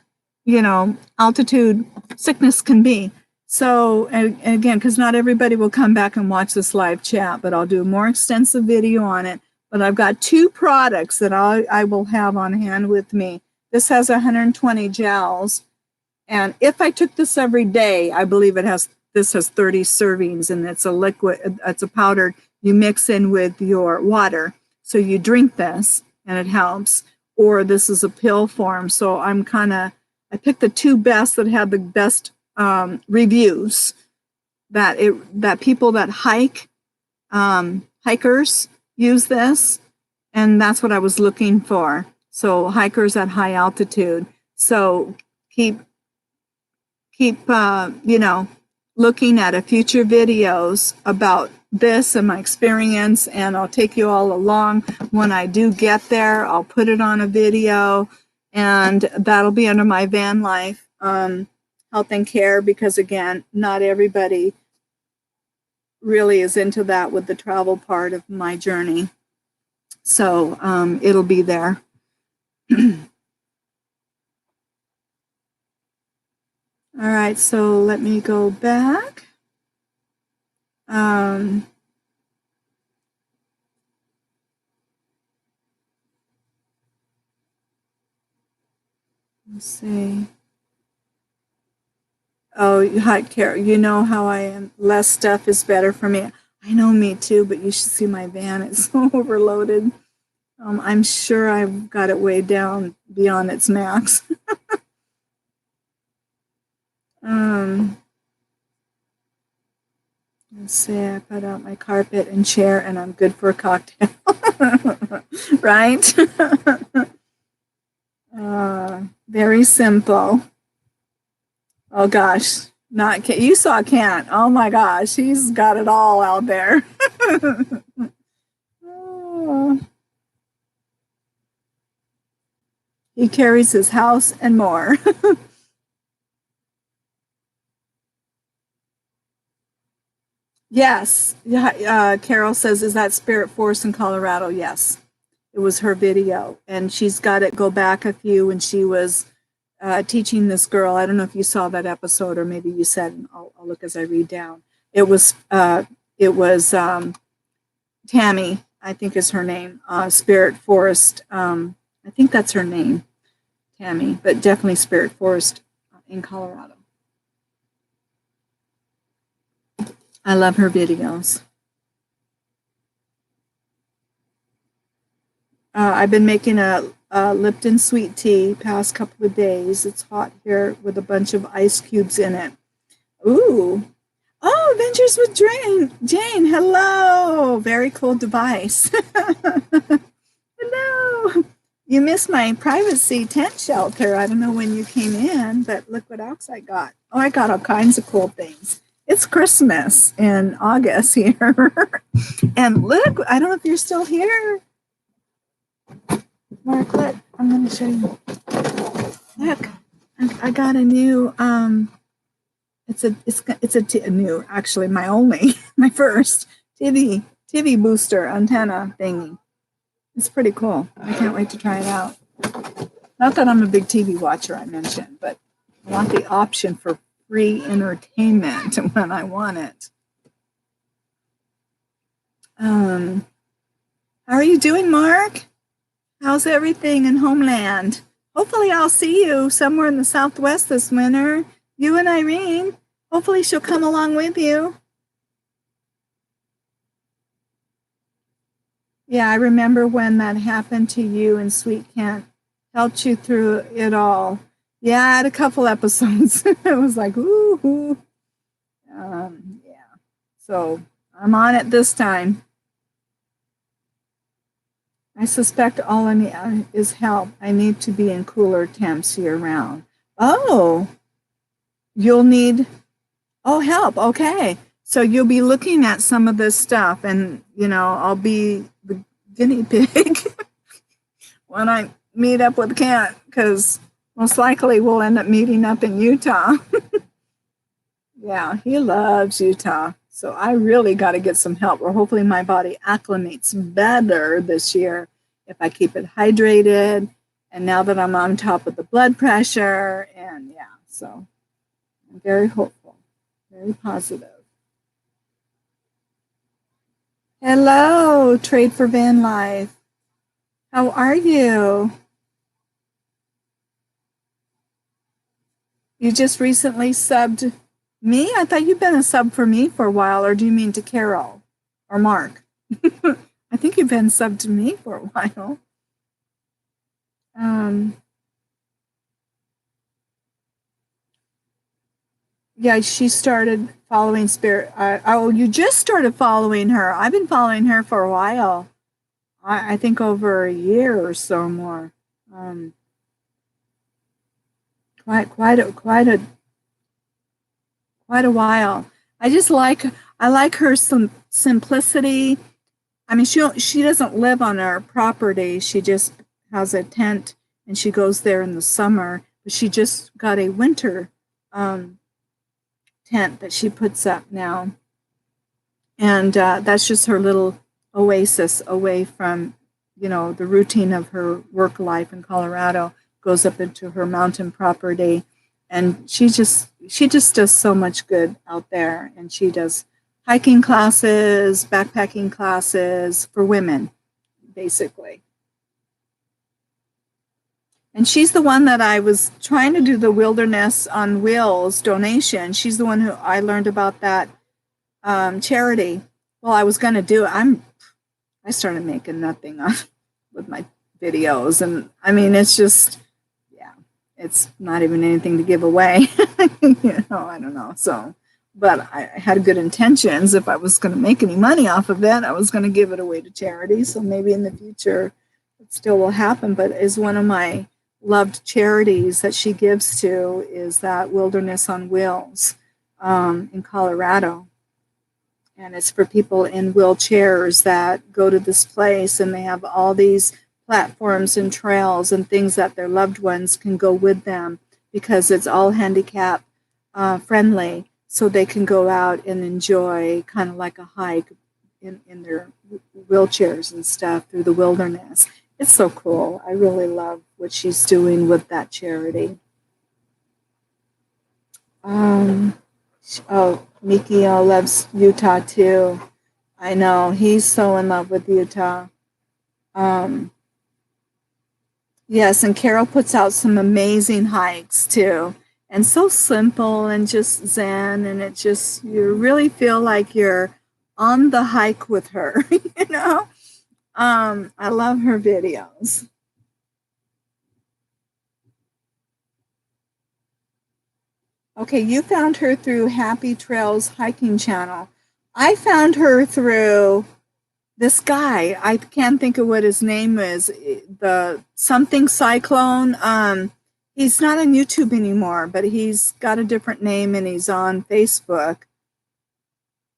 altitude sickness can be. So, and again, because not everybody will come back and watch this live chat, but I'll do a more extensive video on it. But I've got 2 products that I will have on hand with me. This has 120 gels. And if I took this every day, I believe this has 30 servings, and it's a liquid, it's a powder you mix in with your water. So you drink this and it helps. Or this is a pill form. So I picked the 2 best that had the best reviews, that people that hike, hikers use this, and that's what I was looking for. So hikers at high altitude. So keep looking at a future videos about this and my experience, and I'll take you all along. When I do get there, I'll put it on a video, and that'll be under my van life health and care, because again, not everybody really is into that with the travel part of my journey. So it'll be there. All right, so let me go back. Let's see. Oh, hi, Carol. You know how I am. Less stuff is better for me. I know, me too, but you should see my van. It's so overloaded. I'm sure I've got it way down beyond its max. Let's see, I put out my carpet and chair, and I'm good for a cocktail. Right? Very simple. Oh gosh, you saw Kent. Oh my gosh, he's got it all out there. Oh. He carries his house and more. Yes. Yeah. Carol says, is that Spirit Force in Colorado? Yes. It was her video. And she's got it go back a few when she was teaching this girl. I don't know if you saw that episode, or maybe you said, I'll look as I read down. It was Tammy, I think is her name, Spirit Forest. I think that's her name, Tammy, but definitely Spirit Forest in Colorado. I love her videos. I've been making a Lipton sweet tea past couple of days. It's hot here with a bunch of ice cubes in it. Ooh. Oh, Adventures with Jane. Hello. Very cool device. Hello. You missed my privacy tent shelter. I don't know when you came in, but look what else I got. Oh, I got all kinds of cool things. It's Christmas in August here. And look, I don't know if you're still here. Mark, look, I'm going to show you. Look, I got a new, new, actually my first TV booster antenna thingy. It's pretty cool. I can't wait to try it out. Not that I'm a big TV watcher, I mentioned, but I want the option for free entertainment when I want it. How are you doing, Mark? How's everything in Homeland? Hopefully I'll see you somewhere in the Southwest this winter. You and Irene. Hopefully she'll come along with you. Yeah, I remember when that happened to you and Sweet Kent helped you through it all. Yeah, I had a couple episodes. It was like, ooh. Yeah. So I'm on it this time. I suspect all I need is help. I need to be in cooler temps year round. Oh, you'll need, help. Okay. So you'll be looking at some of this stuff and, I'll be the guinea pig when I meet up with Kent, because most likely we'll end up meeting up in Utah. Yeah, he loves Utah. So I really got to get some help, or hopefully my body acclimates better this year if I keep it hydrated. And now that I'm on top of the blood pressure, and so I'm very hopeful, very positive. Hello, Trade for Van Life. How are you? You just recently subbed me? I thought you've been a sub for me for a while, or do you mean to Carol or Mark? I think you've been subbed to me for a while. Yeah, she started following Spirit. You just started following her. I've been following her for a while. I think over a year or so more. Quite a while. I like her simplicity. I mean, she doesn't live on our property. She just has a tent and she goes there in the summer. But she just got a winter tent that she puts up now. And that's just her little oasis away from, the routine of her work life in Colorado. Goes up into her mountain property. And she just does so much good out there. And she does hiking classes, backpacking classes for women, basically. And she's the one that I was trying to do the Wilderness on Wheels donation. She's the one who I learned about that charity. Well, I was going to do it. I started making nothing with my videos. And I mean, it's just, it's not even anything to give away. I don't know. So, but I had good intentions. If I was going to make any money off of it, I was going to give it away to charity. So maybe in the future it still will happen. But is one of my loved charities that she gives to is that Wilderness on Wheels in Colorado. And it's for people in wheelchairs that go to this place, and they have all these platforms and trails and things that their loved ones can go with them, because it's all handicap friendly, so they can go out and enjoy kind of like a hike in their wheelchairs and stuff through the wilderness. It's so cool. I really love what she's doing with that charity. Mikio loves Utah too. I know, he's so in love with Utah. Yes, and Carol puts out some amazing hikes too, and so simple and just zen, and it just, you really feel like you're on the hike with her, I love her videos. Okay, you found her through Happy Trails Hiking Channel. I found her through this guy. I can't think of what his name is. The something Cyclone. He's not on YouTube anymore, but he's got a different name and he's on Facebook.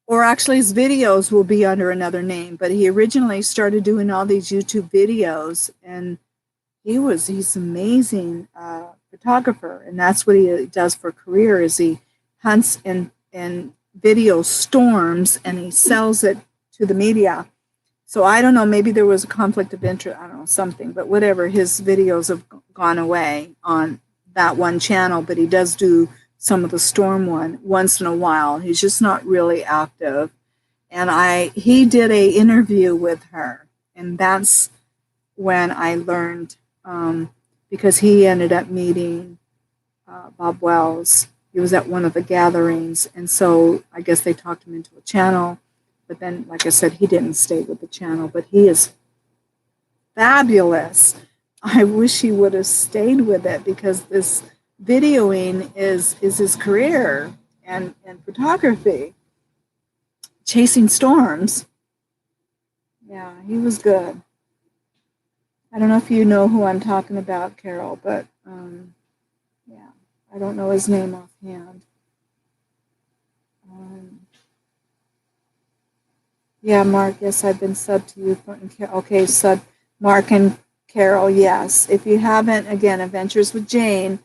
Or actually his videos will be under another name, but he originally started doing all these YouTube videos, and he's amazing photographer, and that's what he does for a career. Is he hunts and video storms, and he sells it to the media. So I don't know, maybe there was a conflict of interest, I don't know, something, but whatever, his videos have gone away on that one channel, but he does do some of the storm one once in a while. He's just not really active. And he did a interview with her, and that's when I learned, because he ended up meeting Bob Wells. He was at one of the gatherings, and so I guess they talked him into a channel. But then, like I said, he didn't stay with the channel, but he is fabulous. I wish he would have stayed with it, because this videoing is his career, and photography, chasing storms. Yeah, he was good. I don't know if you know who I'm talking about, Carol, but yeah, I don't know his name offhand. Yeah, Mark, yes, I've been sub to you. Okay, sub Mark and Carol, yes. If you haven't, again, Adventures with Jane,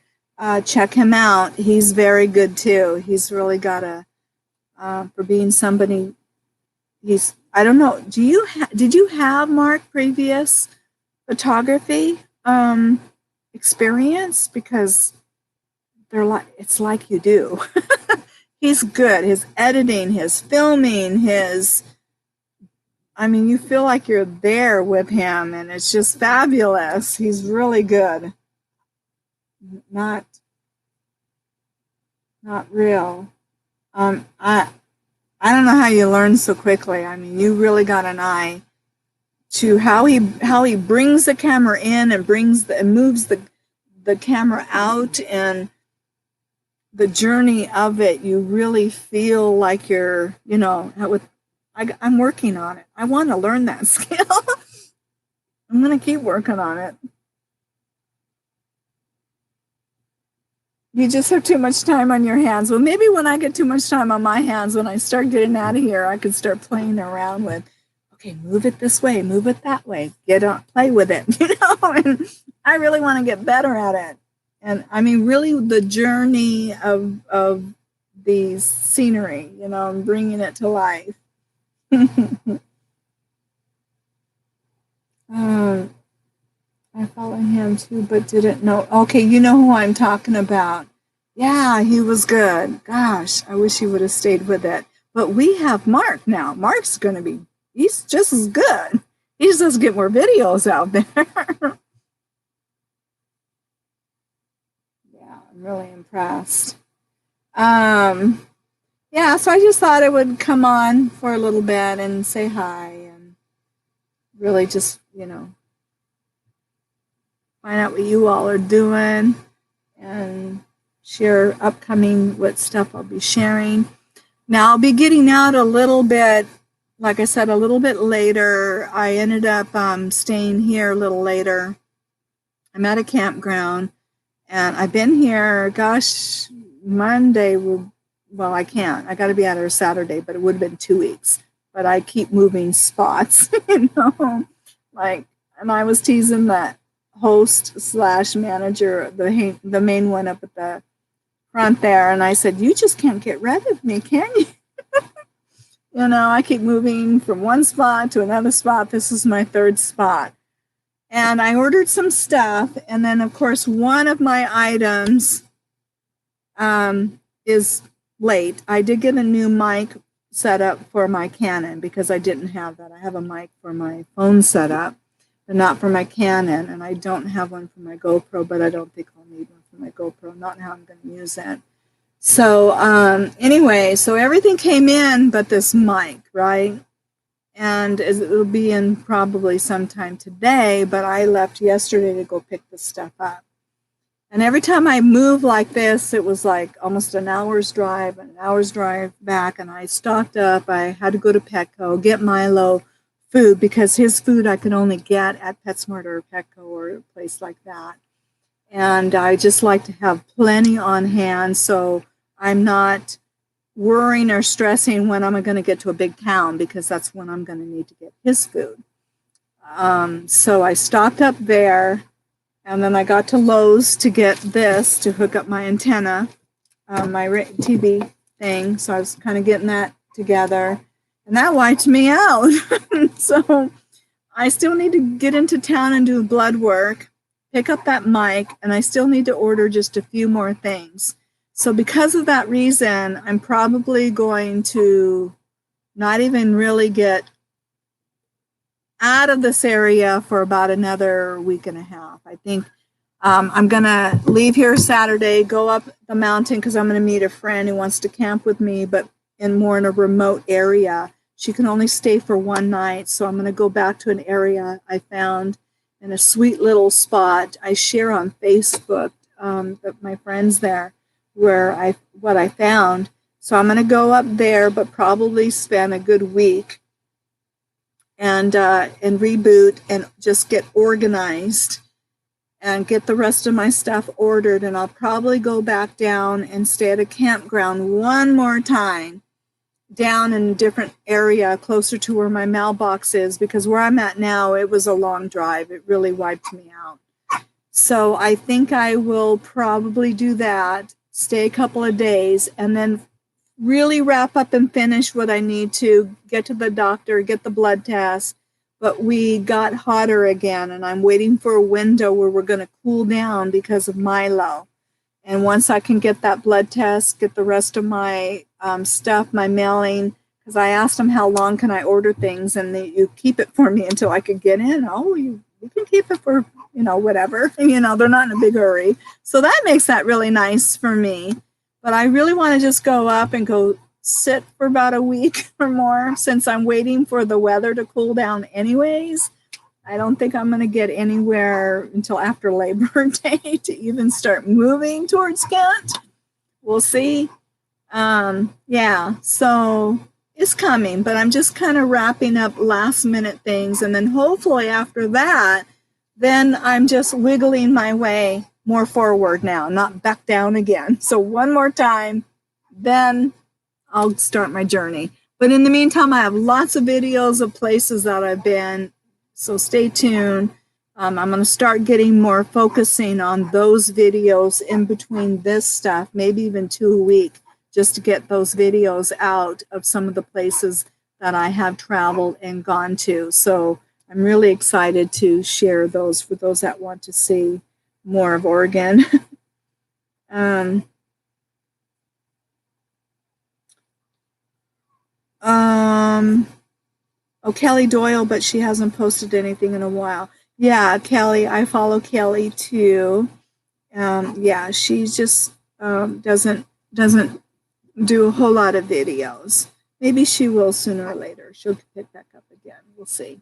check him out. He's very good too. He's really got for being somebody, I don't know, did you have, Mark, previous photography experience? Because it's like you do. He's good. His editing, his filming, you feel like you're there with him, and it's just fabulous. He's really good. Not real. I don't know how you learn so quickly. You really got an eye to how he brings the camera in and moves the camera out, and the journey of it. You really feel like you're, I'm working on it. I want to learn that skill. I'm going to keep working on it. You just have too much time on your hands. Well, maybe when I get too much time on my hands, when I start getting out of here, I could start playing around with, okay, move it this way, move it that way, play with it, and I really want to get better at it. And really the journey of the scenery, and bringing it to life. I follow him too, but didn't know. Okay, you know who I'm talking about. Yeah, he was good. Gosh, I wish he would have stayed with it. But we have Mark now. Mark's he's just as good. He just has to get more videos out there. Yeah, I'm really impressed. Yeah, so I just thought I would come on for a little bit and say hi, and really just, find out what you all are doing and share upcoming what stuff I'll be sharing. Now I'll be getting out a little bit, like I said, a little bit later. I ended up staying here a little later. I'm at a campground, and I've been here, gosh, Monday, I can't. I got to be out here Saturday, but it would have been 2 weeks. But I keep moving spots, and I was teasing that host / manager, the main one up at the front there, and I said, you just can't get rid of me, can you? I keep moving from one spot to another spot. This is my third spot. And I ordered some stuff, and then of course one of my items is late. I did get a new mic set up for my Canon, because I didn't have that. I have a mic for my phone set up, but not for my Canon, and I don't have one for my GoPro, but I don't think I'll need one for my GoPro, not how I'm going to use it. So anyway, so everything came in but this mic, right? And it'll be in probably sometime today, but I left yesterday to go pick this stuff up. And every time I move like this, it was like almost an hour's drive back, and I stocked up. I had to go to Petco, get Milo food, because his food I could only get at PetSmart or Petco or a place like that. And I just like to have plenty on hand, so I'm not worrying or stressing when I'm going to get to a big town, because that's when I'm going to need to get his food. So I stocked up there, and then I got to Lowe's to get this to hook up my antenna, my TV thing. So I was kind of getting that together, and that wiped me out. So I still need to get into town and do blood work, pick up that mic, and I still need to order just a few more things. So because of that reason, I'm probably going to not even really get out of this area for about another week and a half. I think I'm going to leave here Saturday, go up the mountain, because I'm going to meet a friend who wants to camp with me, but in a remote area. She can only stay for one night, so I'm going to go back to an area I found in a sweet little spot I share on Facebook, my friends there, what I found. So I'm going to go up there, but probably spend a good week and reboot and just get organized and get the rest of my stuff ordered. And I'll probably go back down and stay at a campground one more time, down in a different area closer to where my mailbox is, because where I'm at now, it was a long drive. It really wiped me out. So I think I will probably do that, stay a couple of days, and then really wrap up and finish what I need to, get to the doctor, get the blood test. But we got hotter again, and I'm waiting for a window where we're going to cool down because of Milo. And once I can get that blood test, get the rest of my stuff, my mailing, because I asked them how long can I order things, and you keep it for me until I could get in. Oh, you can keep it for, whatever. They're not in a big hurry. So that makes that really nice for me. But I really want to just go up and go sit for about a week or more, since I'm waiting for the weather to cool down anyways. I don't think I'm going to get anywhere until after Labor Day to even start moving towards Kent. We'll see. Yeah, so it's coming, but I'm just kind of wrapping up last minute things. And then hopefully after that, then I'm just wiggling my way more forward now, not back down again. So one more time, then I'll start my journey. But in the meantime, I have lots of videos of places that I've been. So stay tuned. I'm going to start getting more focusing on those videos in between this stuff, maybe even 2 a week, just to get those videos out of some of the places that I have traveled and gone to. So I'm really excited to share those for those that want to see more of Oregon. Oh, Kelly Doyle, but she hasn't posted anything in a while. Yeah, Kelly, I follow Kelly too. Yeah, she just doesn't do a whole lot of videos. Maybe she will sooner or later. She'll pick back up again. We'll see.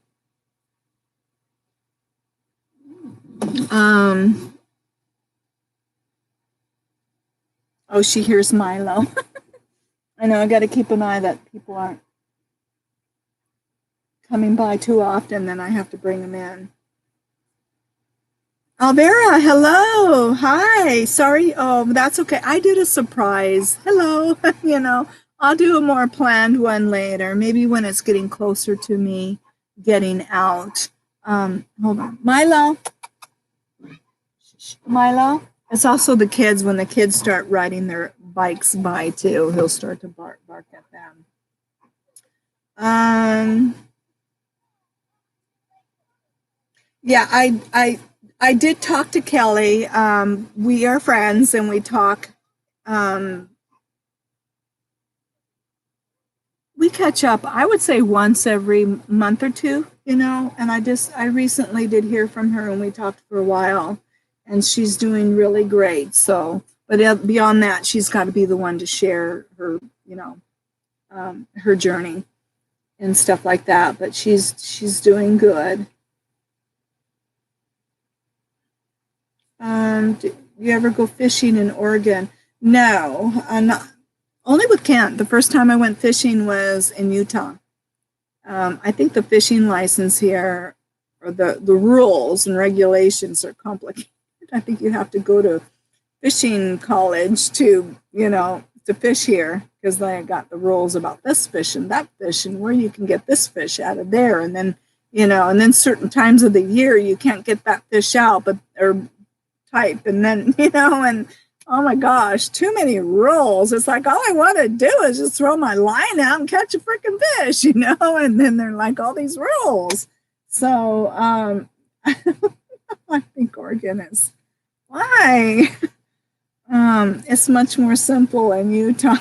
Oh, she hears Milo. I know, I got to keep an eye that people aren't coming by too often, then I have to bring them in. Alvera, hello. Hi. Sorry. Oh, that's okay. I did a surprise. Hello. I'll do a more planned one later, maybe when it's getting closer to me getting out. Hold on. Milo. It's also the kids. When the kids start riding their bikes by too, he'll start to bark at them. Yeah, I did talk to Kelly. We are friends, and we talk. We catch up, I would say, once every month or two, and I recently did hear from her, and we talked for a while, and she's doing really great. So, but beyond that, she's got to be the one to share her, her journey and stuff like that. But she's doing good. You ever go fishing in Oregon? No, not, only with Kent. The first time I went fishing was in Utah. I think the fishing license here, or the rules and regulations are complicated. I think you have to go to fishing college to, to fish here, because they got the rules about this fish and that fish and where you can get this fish out of there. And then, and then certain times of the year you can't get that fish out, or type. And then, and oh my gosh, too many rules. It's like, all I want to do is just throw my line out and catch a freaking fish, and then they're like all these rules. So I think Oregon is, why? It's much more simple in Utah.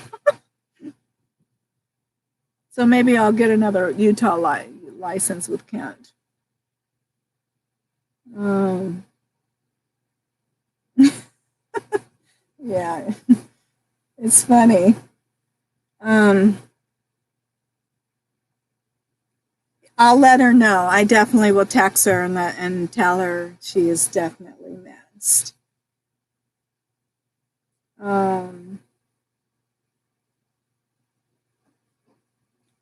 So maybe I'll get another Utah license with Kent. Yeah, it's funny. I'll let her know. I definitely will text her and tell her she is definitely missed.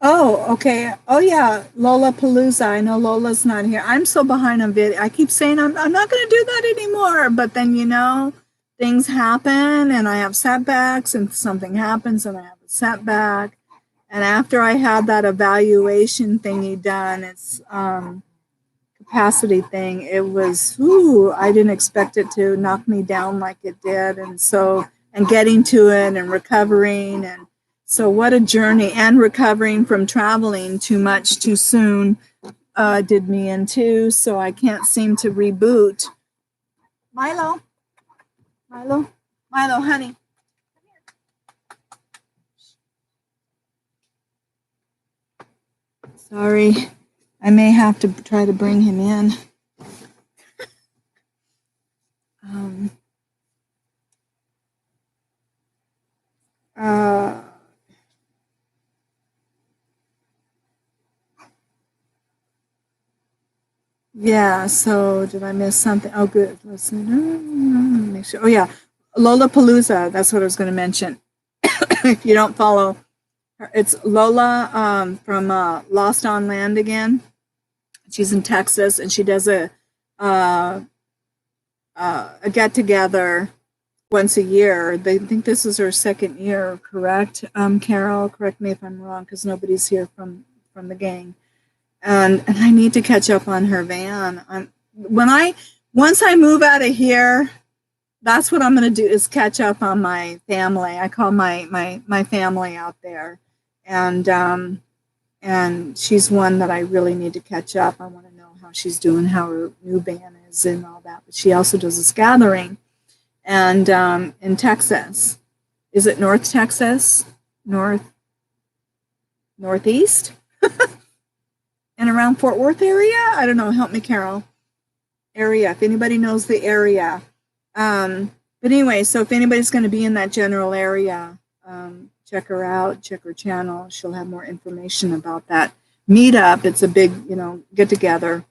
Oh, okay. Oh, yeah. Lollapalooza. I know Lola's not here. I'm so behind on video. I keep saying I'm not going to do that anymore. But then, things happen and I have setbacks, and something happens and I have a setback. And after I had that evaluation thingy done, it's capacity thing, it was, I didn't expect it to knock me down like it did. And getting to it and recovering, and so what a journey, and recovering from traveling too much too soon did me in too. So I can't seem to reboot. Milo, honey. Sorry, I may have to try to bring him in. Yeah, so did I miss something? Oh, good. Listen, make sure. Oh, yeah. Lollapalooza, that's what I was going to mention. If you don't follow her, it's Lola from Lost on Land again. She's in Texas, and she does a get-together once a year. They think this is her second year, correct? Carol, correct me if I'm wrong, because nobody's here from the gang. And I need to catch up on her van. Once I move out of here, that's what I'm going to do, is catch up on my family. I call my family out there, and she's one that I really need to catch up. I want to know how she's doing, how her new van is, and all that. But she also does this gathering, and in Texas, is it North Texas, Northeast? And around Fort Worth area? I don't know. Help me, Carol. Area, if anybody knows the area. But anyway, so if anybody's going to be in that general area, check her out, check her channel. She'll have more information about that meetup. It's a big, get together.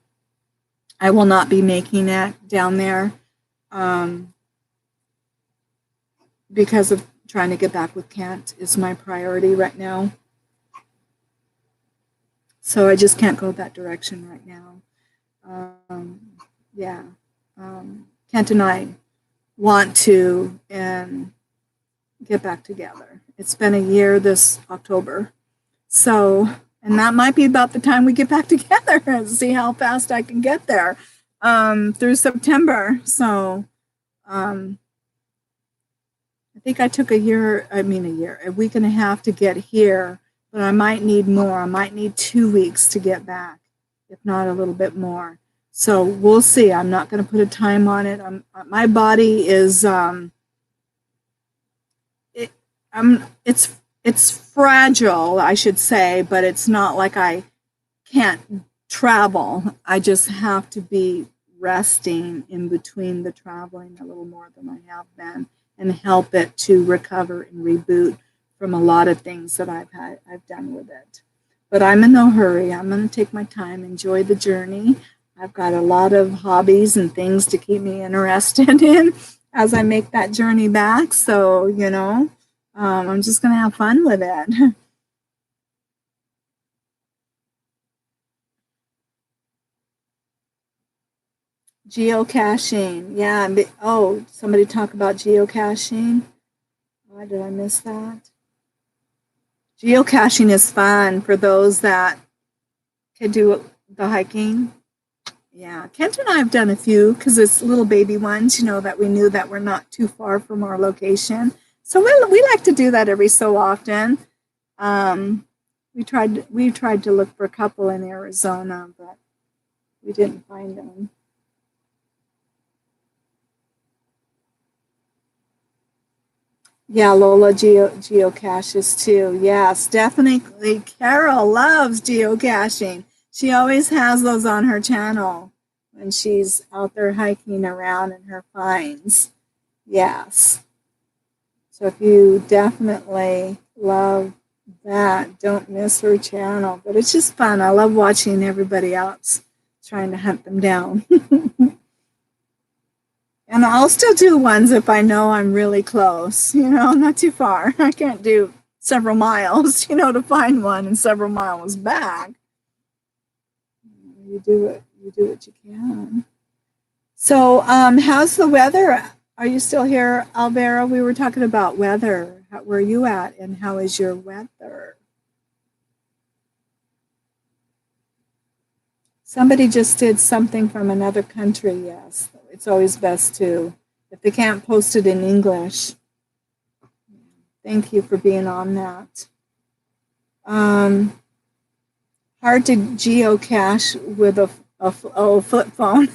I will not be making it down there because of trying to get back with Kent is my priority right now. So I just can't go that direction right now. Kent and I want to get back together. It's been a year this October. So, and that might be about the time we get back together and see how fast I can get there through September. So I think I took a week and a half to get here. But I might need more. I might need 2 weeks to get back, if not a little bit more. So we'll see. I'm not going to put a time on it. My body is it's fragile, I should say, but it's not like I can't travel. I just have to be resting in between the traveling a little more than I have been, and help it to recover and reboot from a lot of things that I've done with it. But I'm in no hurry. I'm going to take my time, enjoy the journey. I've got a lot of hobbies and things to keep me interested in. as I make that journey back. So, I'm just going to have fun with it. Geocaching. Yeah. Oh, somebody talk about geocaching. Why did I miss that? Geocaching is fun for those that can do the hiking. Yeah, Kent and I have done a few because it's little baby ones, that we knew that we're not too far from our location. So we like to do that every so often. We tried to look for a couple in Arizona, but we didn't find them. Yeah, Lola geocaches too. Yes, definitely. Carol loves geocaching. She always has those on her channel when she's out there hiking around in her finds. Yes. So if you definitely love that, don't miss her channel. But it's just fun. I love watching everybody else trying to hunt them down. And I'll still do ones if I know I'm really close, not too far. I can't do several miles, to find one and several miles back. You do what you can. So, how's the weather? Are you still here, Alvera? We were talking about weather. Where are you at, and how is your weather? Somebody just did something from another country, yes. It's always best to, if they can't post it in English. Thank you for being on that. Hard to geocache with a flip phone.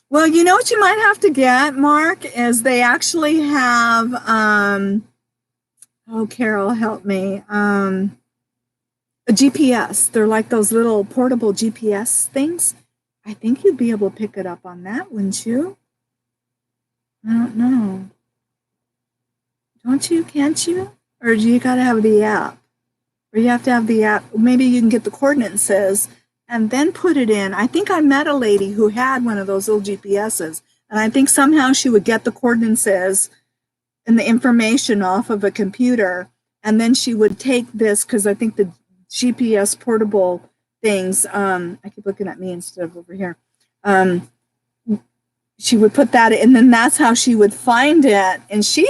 Well, you know what you might have to get, Mark, is they actually have, Carol, help me, a GPS. They're like those little portable GPS things. I think you'd be able to pick it up on that, wouldn't you? I don't know. Don't you? Can't you? Or do you got to have the app? Or you have to have the app. Maybe you can get the coordinates and then put it in. I think I met a lady who had one of those little GPSs. And I think somehow she would get the coordinates and the information off of a computer. And then she would take this, because I think the GPS portable things, I keep looking at me instead of over here. She would put that in, and then that's how she would find it. And she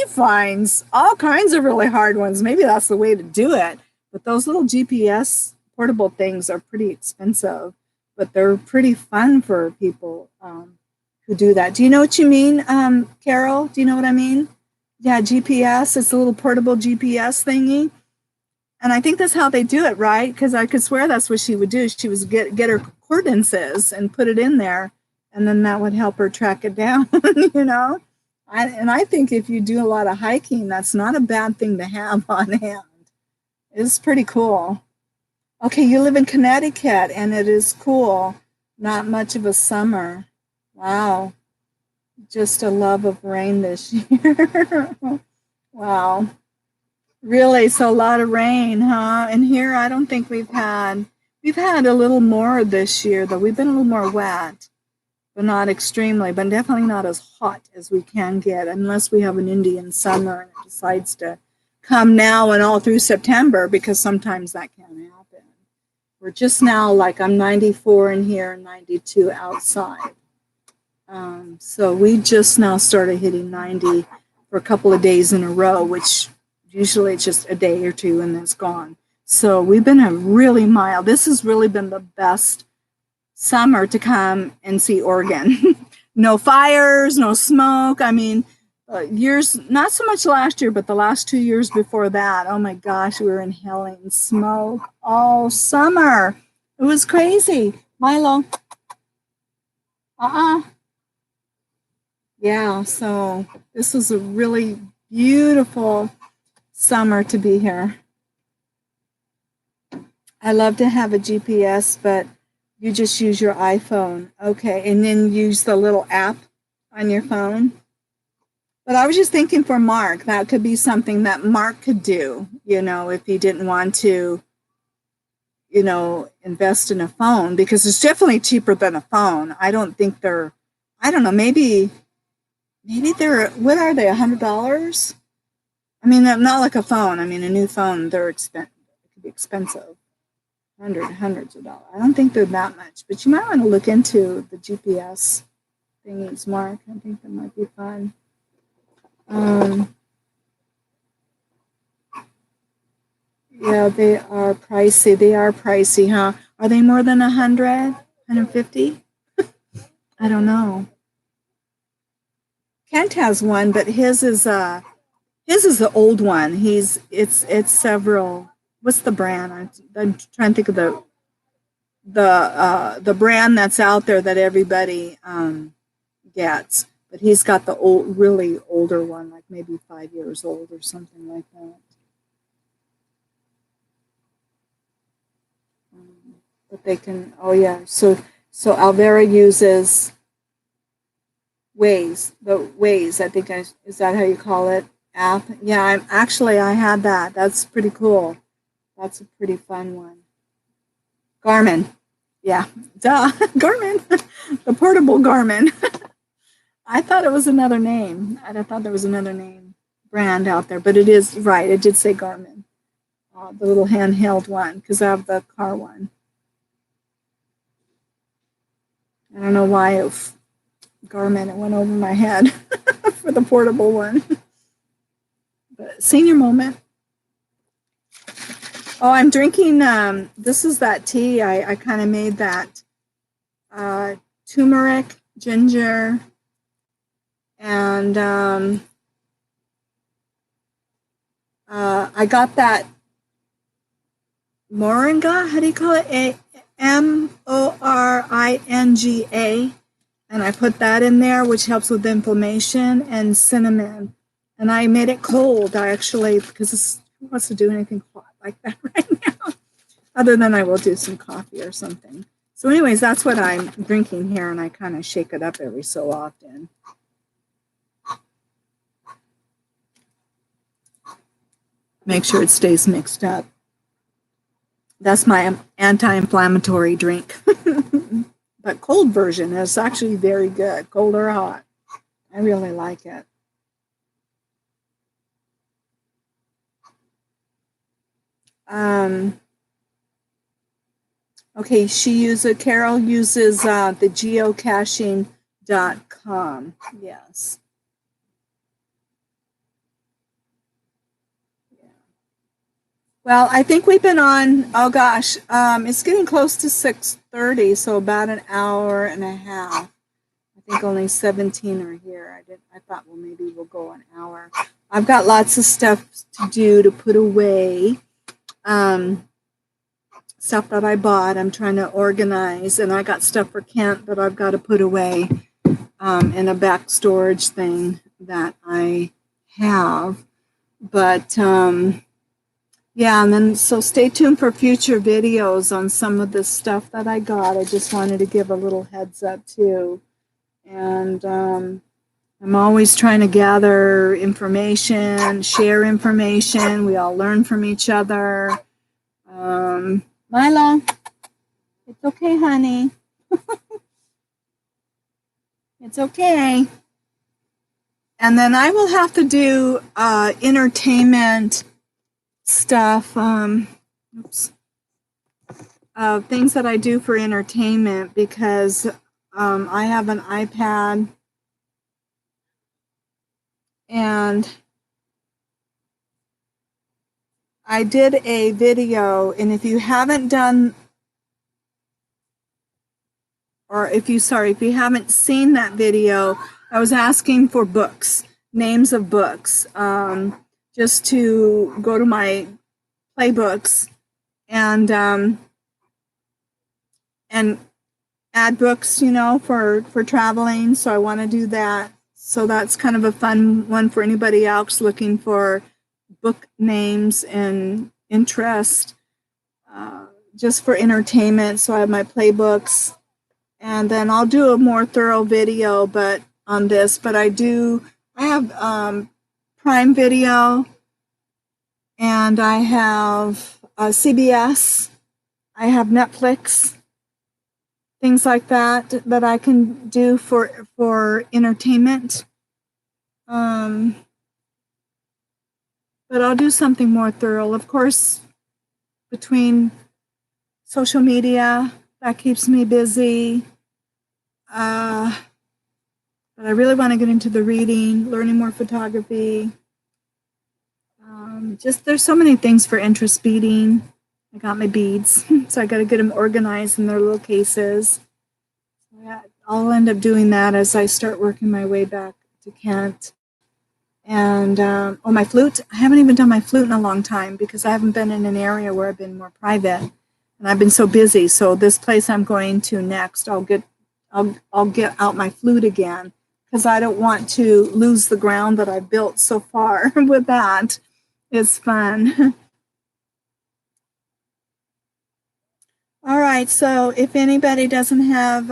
finds all kinds of really hard ones. Maybe that's the way to do it. But those little GPS portable things are pretty expensive, but they're pretty fun for people who do that. Do you know what you mean, Carol? Do you know what I mean? Yeah, GPS. It's a little portable GPS thingy. And I think that's how they do it, right? Because I could swear that's what she would do. She would get her coordinates and put it in there. And then that would help her track it down, I think if you do a lot of hiking, that's not a bad thing to have on hand. It's pretty cool. Okay, you live in Connecticut, and it is cool. Not much of a summer. Wow. Just a love of rain this year. Wow. Really, so a lot of rain, huh? And here, I don't think we've had a little more this year, though. We've been a little more wet. But not extremely, but definitely not as hot as we can get, unless we have an Indian summer and it decides to come now and all through September, because sometimes that can happen. We're just now, like, I'm 94 in here and 92 outside. So we just now started hitting 90 for a couple of days in a row, which usually it's just a day or two and then it's gone. So we've been a really mild. This has really been the best summer to come and see Oregon. No fires, no smoke. I mean, years, not so much last year, but the last 2 years before that, oh my gosh, we were inhaling smoke all summer. It was crazy. Milo. Yeah, so this was a really beautiful summer to be here. I love to have a GPS, but you just use your iPhone. Okay, and then use the little app on your phone. But I was just thinking for Mark, that could be something that Mark could do, if he didn't want to, invest in a phone, because it's definitely cheaper than a phone. I don't think they're I don't know, maybe they're, what are they, $100? I mean, not like a phone. I mean, a new phone, it could be expensive. Hundreds of dollars. I don't think they're that much, but you might want to look into the GPS thingies, Mark. I think that might be fun. Yeah, they are pricey. They are pricey, huh? Are they more than 100? 150? I don't know. Kent has one, but his is the old one. It's several. What's the brand? I'm trying to think of the brand that's out there that everybody gets. But he's got the really older one, like maybe 5 years old or something like that. But they can. Oh yeah. So Alvera uses Waze. The Waze. I think is that how you call it? App. Yeah. I had that. That's pretty cool. That's a pretty fun one. Garmin. Yeah. Duh. Garmin. The portable Garmin. I thought it was another name. I thought there was another name brand out there, but it is right. It did say Garmin. The little handheld one, because I have the car one. I don't know why Garmin, it went over my head for the portable one. But senior moment. Oh, I'm drinking, this is that tea. I kind of made that turmeric, ginger, and I got that moringa, how do you call it? Moringa. And I put that in there, which helps with inflammation, and cinnamon. And I made it cold, because who wants to do anything hot like that right now? Other than I will do some coffee or something. So anyways, that's what I'm drinking here, and I kind of shake it up every so often. Make sure it stays mixed up. That's my anti-inflammatory drink. But cold version is actually very good, cold or hot. I really like it. Okay, Carol uses the geocaching.com. Yes. Well, I think we've been on, oh gosh, it's getting close to 6:30, so about an hour and a half. I think only 17 are here. I thought, well, maybe we'll go an hour. I've got lots of stuff to do, to put away. Stuff that I bought, I'm trying to organize, and I got stuff for Kent that I've got to put away in a back storage thing that I have. But yeah, and then so stay tuned for future videos on some of the stuff that I got. I just wanted to give a little heads up too. And I'm always trying to gather information, share information. We all learn from each other. Milo, it's okay, honey. It's okay. And then I will have to do entertainment stuff. Things that I do for entertainment, because I have an iPad, and I did a video, and if you haven't done, or if you haven't seen that video, I was asking for books, names of books, just to go to my playbooks and add books, for traveling. So I want to do that. So that's kind of a fun one for anybody else looking for book names and interest, just for entertainment. So I have my playbooks, and then I'll do a more thorough video on this. But I have Prime Video, and I have CBS, I have Netflix, things like that that I can do for entertainment. But I'll do something more thorough. Of course, between social media, that keeps me busy. But I really want to get into the reading, learning more photography. Just there's so many things for interest beading. I got my beads, so I got to get them organized in their little cases. Yeah, I'll end up doing that as I start working my way back to Kent. And my flute. I haven't even done my flute in a long time because I haven't been in an area where I've been more private, and I've been so busy. So this place I'm going to next, I'll get out my flute again because I don't want to lose the ground that I've built so far with that. It's fun. All right, so if anybody doesn't have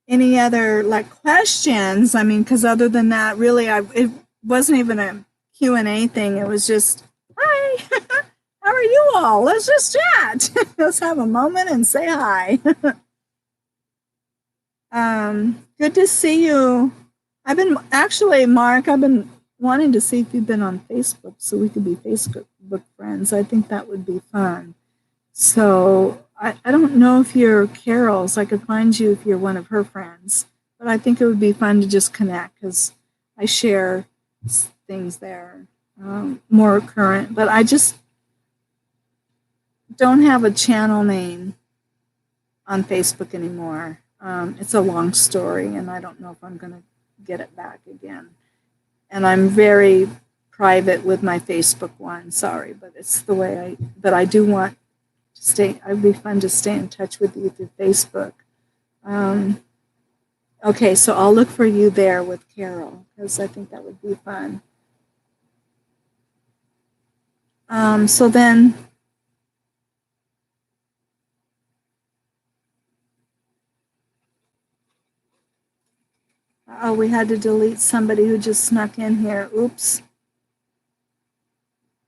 any other questions, I mean, because other than that, really, it wasn't even a Q&A thing. It was just, hi, how are you all? Let's just chat. Let's have a moment and say hi. Good to see you. Mark, I've been wanting to see if you've been on Facebook so we could be Facebook friends. I think that would be fun. So I don't know if you're Carol's. I could find you if you're one of her friends. But I think it would be fun to just connect because I share things there, more current. But I just don't have a channel name on Facebook anymore. It's a long story, and I don't know if I'm going to get it back again. And I'm very private with my Facebook one. Sorry, but it's the way but I do want to stay. It'd be fun to stay in touch with you through Facebook. Okay, so I'll look for you there with Carol because I think that would be fun. So then, we had to delete somebody who just snuck in here. Oops.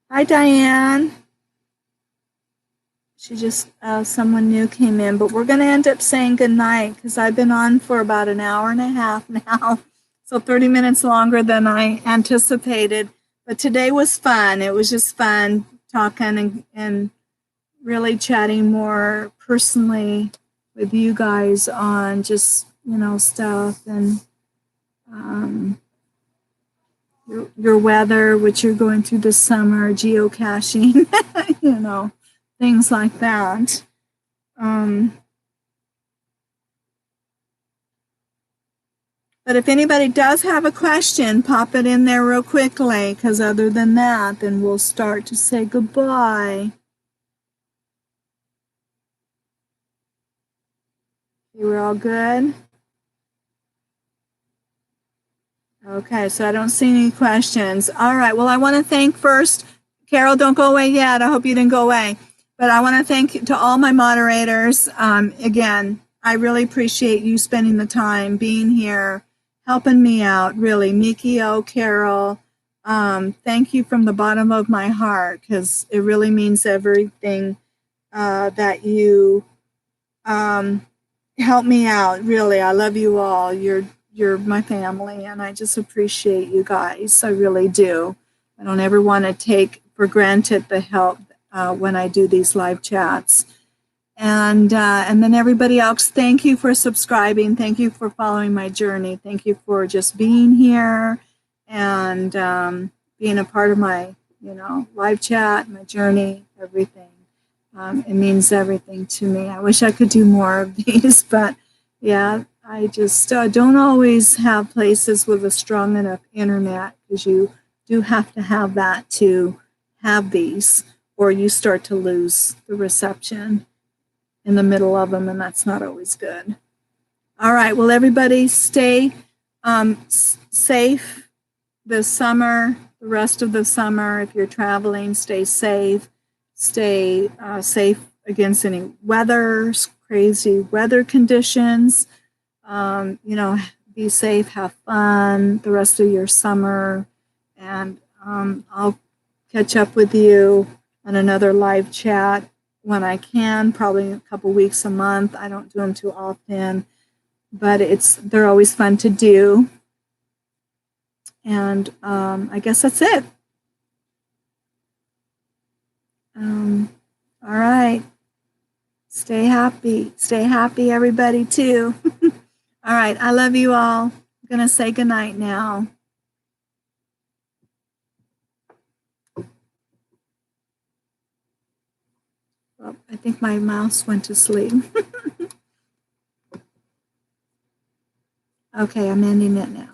Hi, Diane. She just, someone new came in, but we're going to end up saying goodnight because I've been on for about an hour and a half now. So 30 minutes longer than I anticipated. But today was fun. It was just fun talking and really chatting more personally with you guys on just, stuff and your weather, what you're going through this summer, geocaching, things like that. But if anybody does have a question, pop it in there real quickly, because other than that, then we'll start to say goodbye. You were all good? Okay, so I don't see any questions. All right, well, I want to thank first, Carol, don't go away yet. I hope you didn't go away. But I want to thank to all my moderators. Again, I really appreciate you spending the time being here, helping me out, really. Mikio, Carol, thank you from the bottom of my heart because it really means everything that you help me out. Really, I love you all. You're my family, and I just appreciate you guys. I really do. I don't ever want to take for granted the help when I do these live chats. And then everybody else, thank you for subscribing. Thank you for following my journey. Thank you for just being here and being a part of my, live chat, my journey, everything. It means everything to me. I wish I could do more of these, but yeah, I just don't always have places with a strong enough internet because you do have to have that to have these, or you start to lose the reception in the middle of them, and that's not always good. All right, well, everybody stay safe this summer, the rest of the summer. If you're traveling, stay safe. Stay safe against any weather, crazy weather conditions. Be safe, have fun the rest of your summer. And I'll catch up with you on another live chat when I can, probably a couple weeks a month. I don't do them too often, but they're always fun to do. And I guess that's it. All right. Stay happy. Stay happy, everybody, too. All right. I love you all. I'm going to say goodnight now. Well, I think my mouse went to sleep. Okay, I'm ending it now.